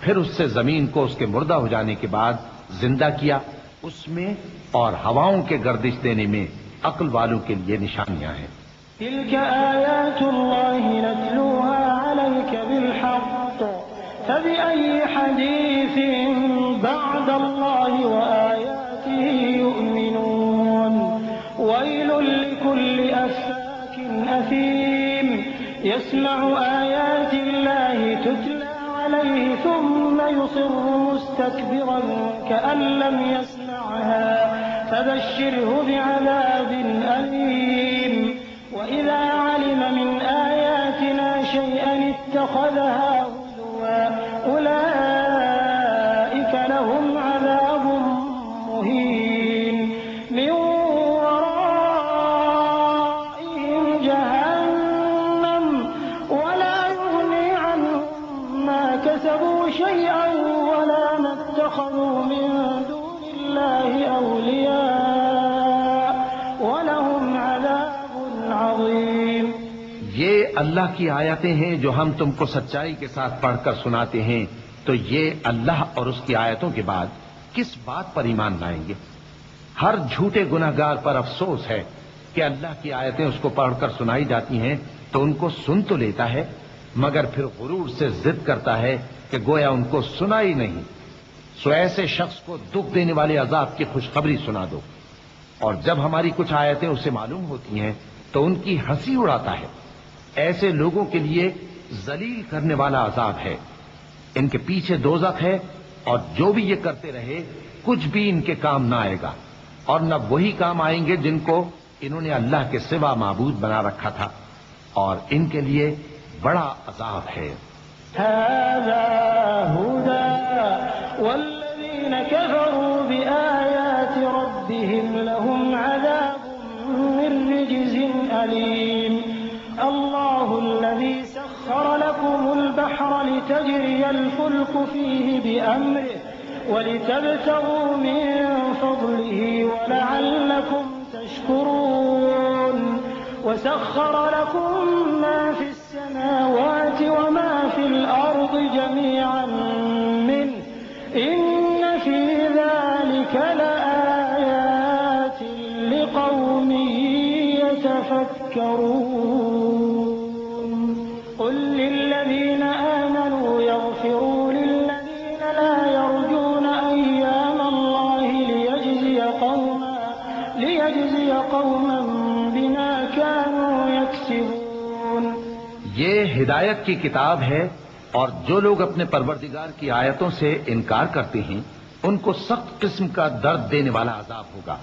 پھر اس سے زمین کو اس کے مردہ ہو جانے کے بعد زندہ کیا، اس میں اور ہواؤں کے گردش دینے میں عقل والوں کے لیے نشانیاں ہیں. تلك آيات الله نتلوها عليك بالحق فبأي حديث بعد الله وآياته يؤمنون. ويل لكل أفاك أثيم يسمع آيات الله تتلى عليه ثم يصر مستكبرا كأن لم يسمعها فبشره بعذاب أليم وإذا علم من آياتنا شيئا اتخذها هزوا أولئك لهم عذاب مهين من ورائهم جهنم ولا يغني عنهم ما كسبوا شيئا ولا ما اتخذوا من دون الله أولياء ولهم عذاب عظيم. یہ اللہ کی آیتیں ہیں جو ہم تم کو سچائی کے ساتھ پڑھ کر سناتے ہیں، تو یہ اللہ اور اس کی آیتوں کے بعد کس بات پر ایمان لائیں گے؟ ہر جھوٹے گناہگار پر افسوس ہے کہ اللہ کی آیتیں اس کو پڑھ کر سنائی جاتی ہیں تو ان کو سن تو لیتا ہے، مگر پھر غرور سے ضد کرتا ہے کہ گویا ان کو سنا ہی نہیں. سو ایسے شخص کو دکھ دینے والے عذاب کی خوشخبری سنا دو، اور جب ہماری کچھ آیتیں اسے معلوم ہوتی ہیں تو ان کی ہنسی اڑاتا ہے. ایسے لوگوں کے لیے ذلیل کرنے والا عذاب ہے. ان کے پیچھے دوزخ ہے، اور جو بھی یہ کرتے رہے کچھ بھی ان کے کام نہ آئے گا، اور نہ وہی کام آئیں گے جن کو انہوں نے اللہ کے سوا معبود بنا رکھا تھا، اور ان کے لیے بڑا عذاب ہے. هذا هدى والذين كفروا بآيات ربهم لهم عذاب من رجز أليم. الله الذي سخر لكم البحر لتجري الفلك فيه بأمره ولتبتغوا من فضله ولعلكم تشكرون وسخر لكم ما في السماوات وما في الأرض جميعا منه إن في ذلك لآيات لقوم يتفكرون. قل للذين آمنوا يغفروا للذين لا يرجون أيام الله ليجزي قوما بما كانوا يكسبون. یہ ہدایت کی کتاب ہے، اور جو لوگ اپنے پروردگار کی آیتوں سے انکار کرتے ہیں ان کو سخت قسم کا درد دینے والا عذاب ہوگا.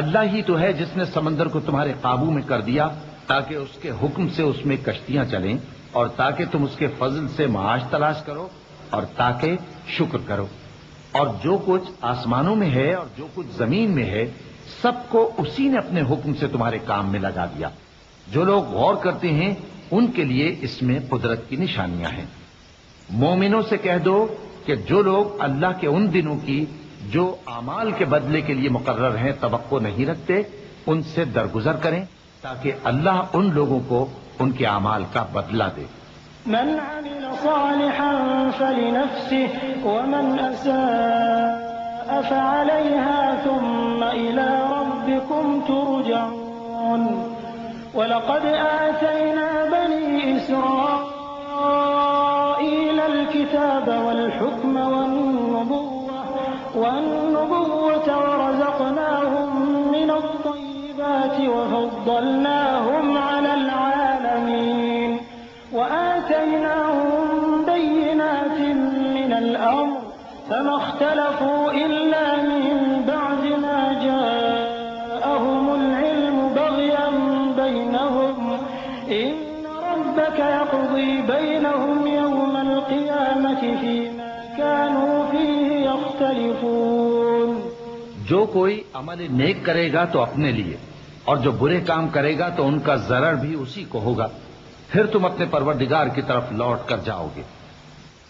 اللہ ہی تو ہے جس نے سمندر کو تمہارے قابو میں کر دیا تاکہ اس کے حکم سے اس میں کشتیاں چلیں، اور تاکہ تم اس کے فضل سے معاش تلاش کرو، اور تاکہ شکر کرو. اور جو کچھ آسمانوں میں ہے اور جو کچھ زمین میں ہے سب کو اسی نے اپنے حکم سے تمہارے کام میں لگا دیا. جو لوگ غور کرتے ہیں ان کے لیے اس میں قدرت کی نشانیاں ہیں. مومنوں سے کہہ دو کہ جو لوگ اللہ کے ان دنوں کی جو اعمال کے بدلے کے لیے مقرر ہیں توقع نہیں رکھتے ان سے درگزر کریں تاکہ اللہ ان لوگوں کو ان کے اعمال کا بدلہ دے. من عمل صالحا فلنفسه ومن أساء فعليها ثم إلى ربكم ترجعون. ولقد آتينا بني إسرائيل الكتاب والحكم والنبوة ورزقناهم من الطيبات وفضلناهم على العالمين وآتيناهم بينات من الأمر فما اختلفوا إلا من بعد ما جاءهم العلم بغيا بينهم إن ربك يقضي بينهم يوم القيامة فيما كانوا فيه يختلفون. جو کوئی عمل نیک کرے گا تو اپنے لیے، اور جو برے کام کرے گا تو ان کا ضرر بھی اسی کو ہوگا. پھر تم اپنے پروردگار کی طرف لوٹ کر جاؤ گے.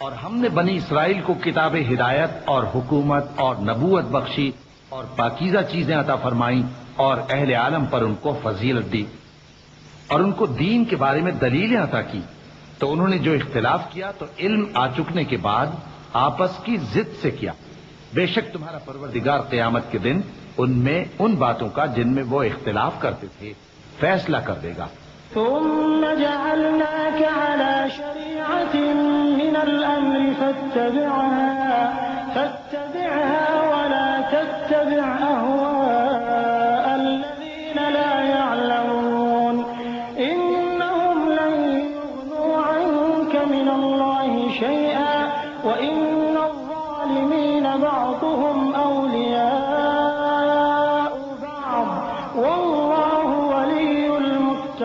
اور ہم نے بنی اسرائیل کو کتاب ہدایت اور حکومت اور نبوت بخشی اور پاکیزہ چیزیں عطا فرمائیں اور اہل عالم پر ان کو فضیلت دی اور ان کو دین کے بارے میں دلیلیں عطا کی. تو انہوں نے جو اختلاف کیا تو علم آ چکنے کے بعد آپس کی ضد سے کیا. بے شک تمہارا پروردگار قیامت کے دن ان میں ان باتوں کا جن میں وہ اختلاف کرتے تھے فیصلہ کر دے گا. ثم جعلناك على شريعة من الأمر فاتبعها ولا تتبع أهواء الذين لا يعلمون إنهم لن يغنوا عنك من الله شيئا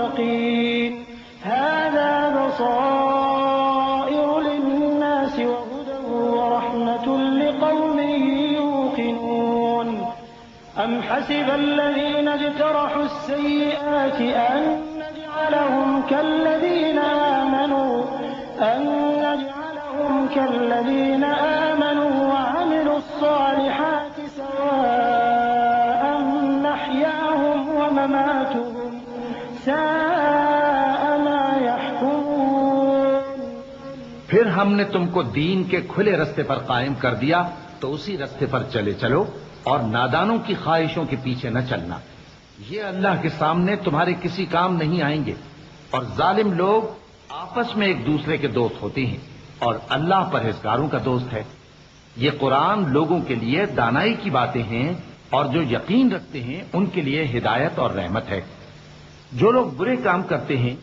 المتقين هذا بصائر للناس وهدى ورحمة لقوم يوقنون أم حسب الذين اجترحوا السيئات أن نجعلهم كالذين آمنوا وعملوا الصالحات سواء محياهم ومماتهم ساء ما يحكمون۔ پھر ہم نے تم کو دین کے کھلے رستے پر قائم کر دیا تو اسی رستے پر چلے چلو اور نادانوں کی خواہشوں کے پیچھے نہ چلنا، یہ اللہ کے سامنے تمہارے کسی کام نہیں آئیں گے۔ اور ظالم لوگ آپس میں ایک دوسرے کے دوست ہوتے ہیں اور اللہ پرہیزگاروں کا دوست ہے۔ یہ قرآن لوگوں کے لیے دانائی کی باتیں ہیں اور جو یقین رکھتے ہیں ان کے لیے ہدایت اور رحمت ہے۔ جو لوگ برے کام کرتے ہیں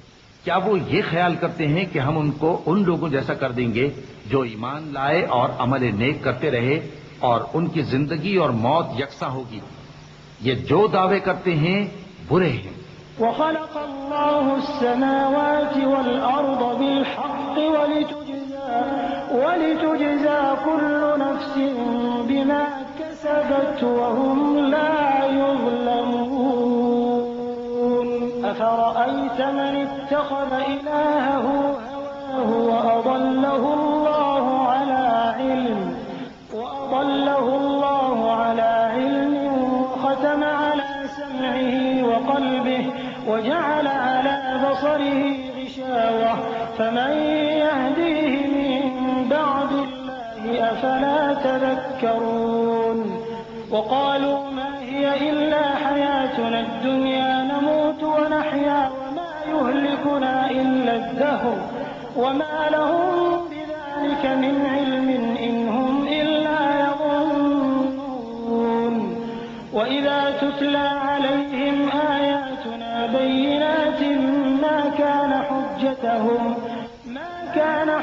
کیا وہ یہ خیال کرتے ہیں کہ ہم ان کو ان لوگوں جیسا کر دیں گے جو ایمان لائے اور عمل نیک کرتے رہے اور ان کی زندگی اور موت یکساں ہوگی؟ یہ جو دعوے کرتے ہیں برے ہیں۔ وخلق الله السماوات والأرض بالحق ولتجزى كل نفس بما كسبت وهم لا يظلمون أفرأيت من اتخذ إلهه هواه وأضله الله على علم وختم على سمعه وقلبه وجعل على بصره غشاوة فمن يهديه من بعد الله أفلا تذكرون وقالوا ما هي إلا حياتنا الدنيا نموت ونحيا وما يهلكنا إلا الدهر وما لهم بذلك من علم إن هم إلا يظنون وإذا تتلى عليهم آياتنا بينات ما كان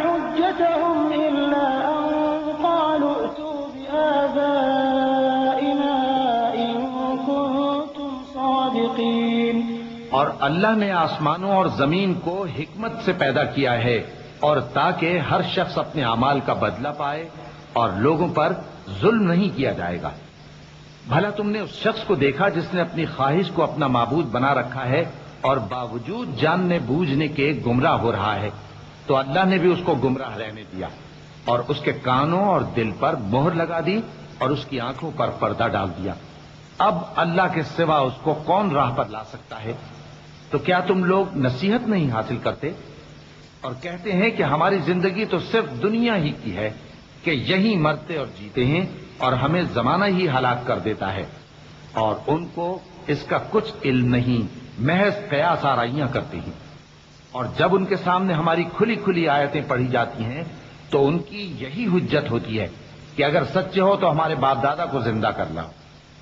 حجتهم إلا أن قالوا ائتوا بآبائنا إن كنتم صادقين۔ اور اللہ نے آسمانوں اور زمین کو حکمت سے پیدا کیا ہے اور تاکہ ہر شخص اپنے اعمال کا بدلہ پائے اور لوگوں پر ظلم نہیں کیا جائے گا۔ بھلا تم نے اس شخص کو دیکھا جس نے اپنی خواہش کو اپنا معبود بنا رکھا ہے اور باوجود جاننے بوجھنے کے گمراہ ہو رہا ہے؟ تو اللہ نے بھی اس کو گمراہ رہنے دیا اور اس کے کانوں اور دل پر مہر لگا دی اور اس کی آنکھوں پر پردہ ڈال دیا۔ اب اللہ کے سوا اس کو کون راہ پر لا سکتا ہے؟ تو کیا تم لوگ نصیحت نہیں حاصل کرتے اور کہتے ہیں کہ ہماری زندگی تو صرف دنیا ہی کی ہے کہ یہی مرتے اور جیتے ہیں اور ہمیں زمانہ ہی ہلاک کر دیتا ہے، اور ان کو اس کا کچھ علم نہیں، محض قیاس آرائیاں کرتے ہیں۔ اور جب ان کے سامنے ہماری کھلی کھلی آیتیں پڑھی جاتی ہیں تو ان کی یہی حجت ہوتی ہے کہ اگر سچے ہو تو ہمارے باپ دادا کو زندہ کر لاؤ۔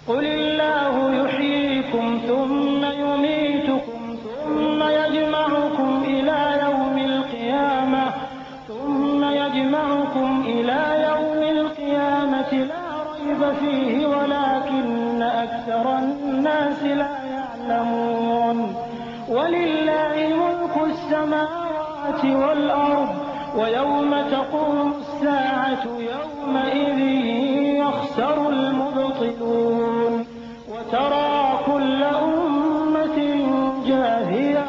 قل اللہ یحییکم ثم یمیتکم ثم یجمعکم الی یوم القیامہ لا ریب فیہ ولکن اکثر الناس لا يعلمون وللہ ملک السماوات والارض ويوم تقوم الساعة يومئذ يخسر المبطلون وترى كل أمة جاثية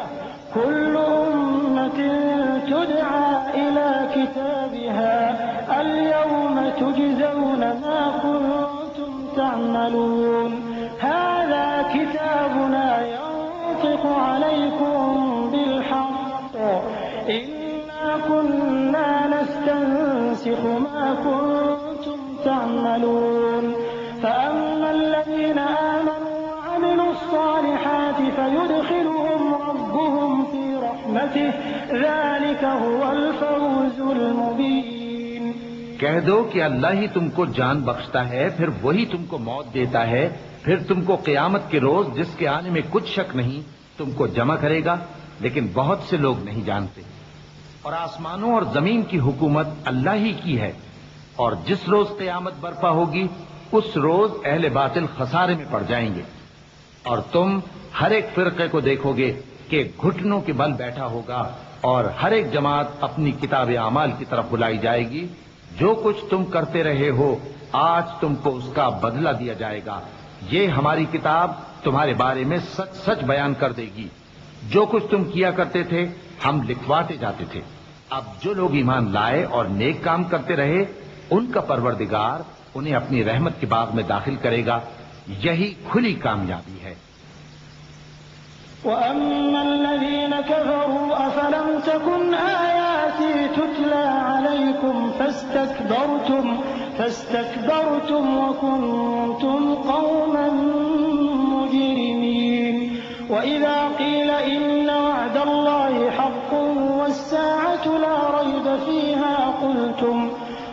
كل أمة تدعى إلى كتابها اليوم تجزون ما كنتم تعملون هذا كتابنا ينطق عليكم بالحق كنا نستنسخ ما كنتم تعملون فأما الذين آمنوا وعملوا الصالحات فيدخلهم ربهم في رحمته ذلك هو الفوز المبين۔ کہہ دو کہ اللہ ہی تم کو جان بخشتا ہے، پھر وہی تم کو موت دیتا ہے، پھر تم کو قیامت کے روز جس کے آنے میں کچھ شک نہیں تم کو جمع کرے گا، لیکن بہت سے لوگ نہیں جانتے۔ اور آسمانوں اور زمین کی حکومت اللہ ہی کی ہے، اور جس روز قیامت برپا ہوگی اس روز اہل باطل خسارے میں پڑ جائیں گے، اور تم ہر ایک فرقے کو دیکھو گے کہ گھٹنوں کے بل بیٹھا ہوگا اور ہر ایک جماعت اپنی کتاب اعمال کی طرف بلائی جائے گی. جو کچھ تم کرتے رہے ہو آج تم کو اس کا بدلہ دیا جائے گا. یہ ہماری کتاب تمہارے بارے میں سچ سچ بیان کر دے گی. جو کچھ تم کیا کرتے تھے ہم لکھواتے جاتے تھے. اب جو لوگ ایمان لائے اور نیک کام کرتے رہے ان کا پروردگار انہیں اپنی رحمت کے باغ میں داخل کرے گا. یہی کھلی کامیابی ہے. وَأَمَّا الَّذِينَ كَفَرُوا أَفَلَمْ تَكُنْ آيَاتِي تُتْلَى عَلَيْكُمْ فَاسْتَكْبَرْتُمْ وَكُنْتُمْ قَوْمًا مُجْرِمِينَ. وَإِذَا قِيلَ إِنَّ وَعْدَ اللَّهِ حَقٌّ وَالسَّاعَةُ لَا رَيْبَ فِيهَا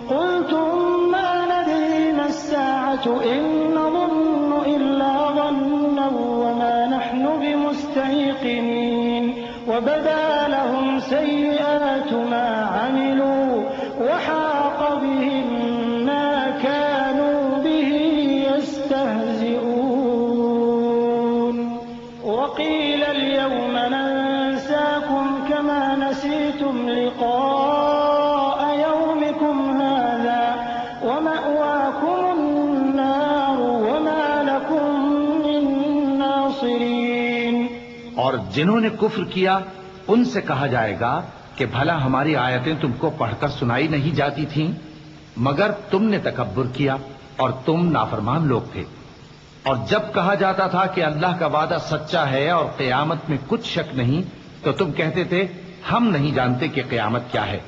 قُلْتُمْ مَا نَدْرِي مَا السَّاعَةُ إِن نَّظُنُّ إِلَّا ظَنًّا وَمَا نَحْنُ بِمُسْتَيْقِنِينَ. وَبَدَا لَهُمْ سَيِّئَاتُ مَا عَمِلُوا وَحَاقَ بِهِم مَّا كَانُوا بِهِ يَسْتَهْزِئُونَ. وَقِيلَ الْيَوْمَ نَنسَاكُمْ كَمَا نَسِيتُمْ لِقَاءَ يَوْمِكُمْ هَٰذَا وَمَأْوَاكُمُ النَّارُ وَمَا لَكُم مِّن نَّاصِرِينَ. اور جنہوں نے کفر کیا ان سے کہا جائے گا کہ بھلا ہماری آیتیں تم کو پڑھ کر سنائی نہیں جاتی تھیں؟ مگر تم نے تکبر کیا اور تم نافرمان لوگ تھے. اور جب کہا جاتا تھا کہ اللہ کا وعدہ سچا ہے اور قیامت میں کچھ شک نہیں تو تم کہتے تھے ہم نہیں جانتے کہ قیامت کیا ہے.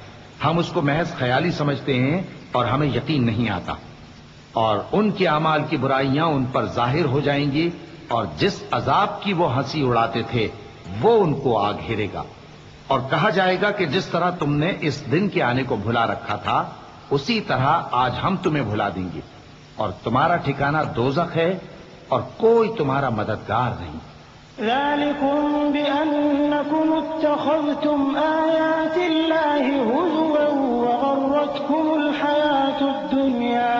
ہم اس کو محض خیالی سمجھتے ہیں اور ہمیں یقین نہیں آتا. اور ان کے اعمال کی برائیاں ان پر ظاہر ہو جائیں گی اور جس عذاب کی وہ ہنسی اڑاتے تھے وہ ان کو آ گھیرے گا. اور کہا جائے گا کہ جس طرح تم نے اس دن کے آنے کو بھلا رکھا تھا اسی طرح آج ہم تمہیں بھلا دیں گے. اور تمہارا ٹھکانہ دوزخ ہے اور کوئی تمہارا مددگار نہیں. ذَلِكُمْ بِأَنَّكُمُ اتَّخَذْتُمْ آيَاتِ اللَّهِ هُزُوًا وَغَرَّتْكُمُ الْحَيَاةُ الدُّنْيَا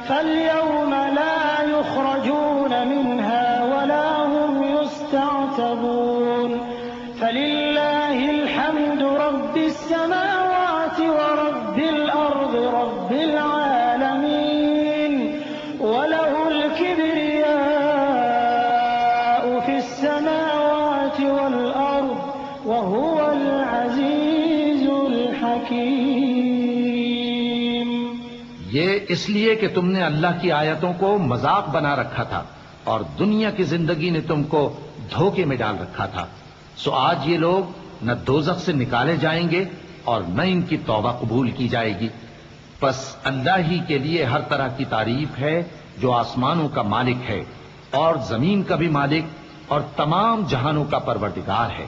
فَالْيَوْمَ لَا يُخْرَجُونَ مِنْهَا وَلَا هُمْ يُسْتَعْتَبُونَ. فَلِلَّهِ الْحَمْدُ رَبِّ السَّمَاوَاتِ وَرَبِّ الْأَرْضِ رَبِّ الْعَالَمِينَ. وَلَهُ الْكِبْرِيَاءُ فِي السَّمَاوَاتِ وَالْأَرْضِ وَهُوَ الْعَزِيزُ الْحَكِيمُ. یہ اس لیے کہ تم نے اللہ کی آیتوں کو مذاق بنا رکھا تھا اور دنیا کی زندگی نے تم کو دھوکے میں ڈال رکھا تھا. سو آج یہ لوگ نہ دوزخ سے نکالے جائیں گے اور نہ ان کی توبہ قبول کی جائے گی. بس اللہ ہی کے لیے ہر طرح کی تعریف ہے جو آسمانوں کا مالک ہے اور زمین کا بھی مالک اور تمام جہانوں کا پروردگار ہے.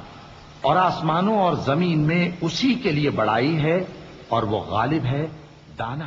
اور آسمانوں اور زمین میں اسی کے لیے بڑائی ہے اور وہ غالب ہے، دانا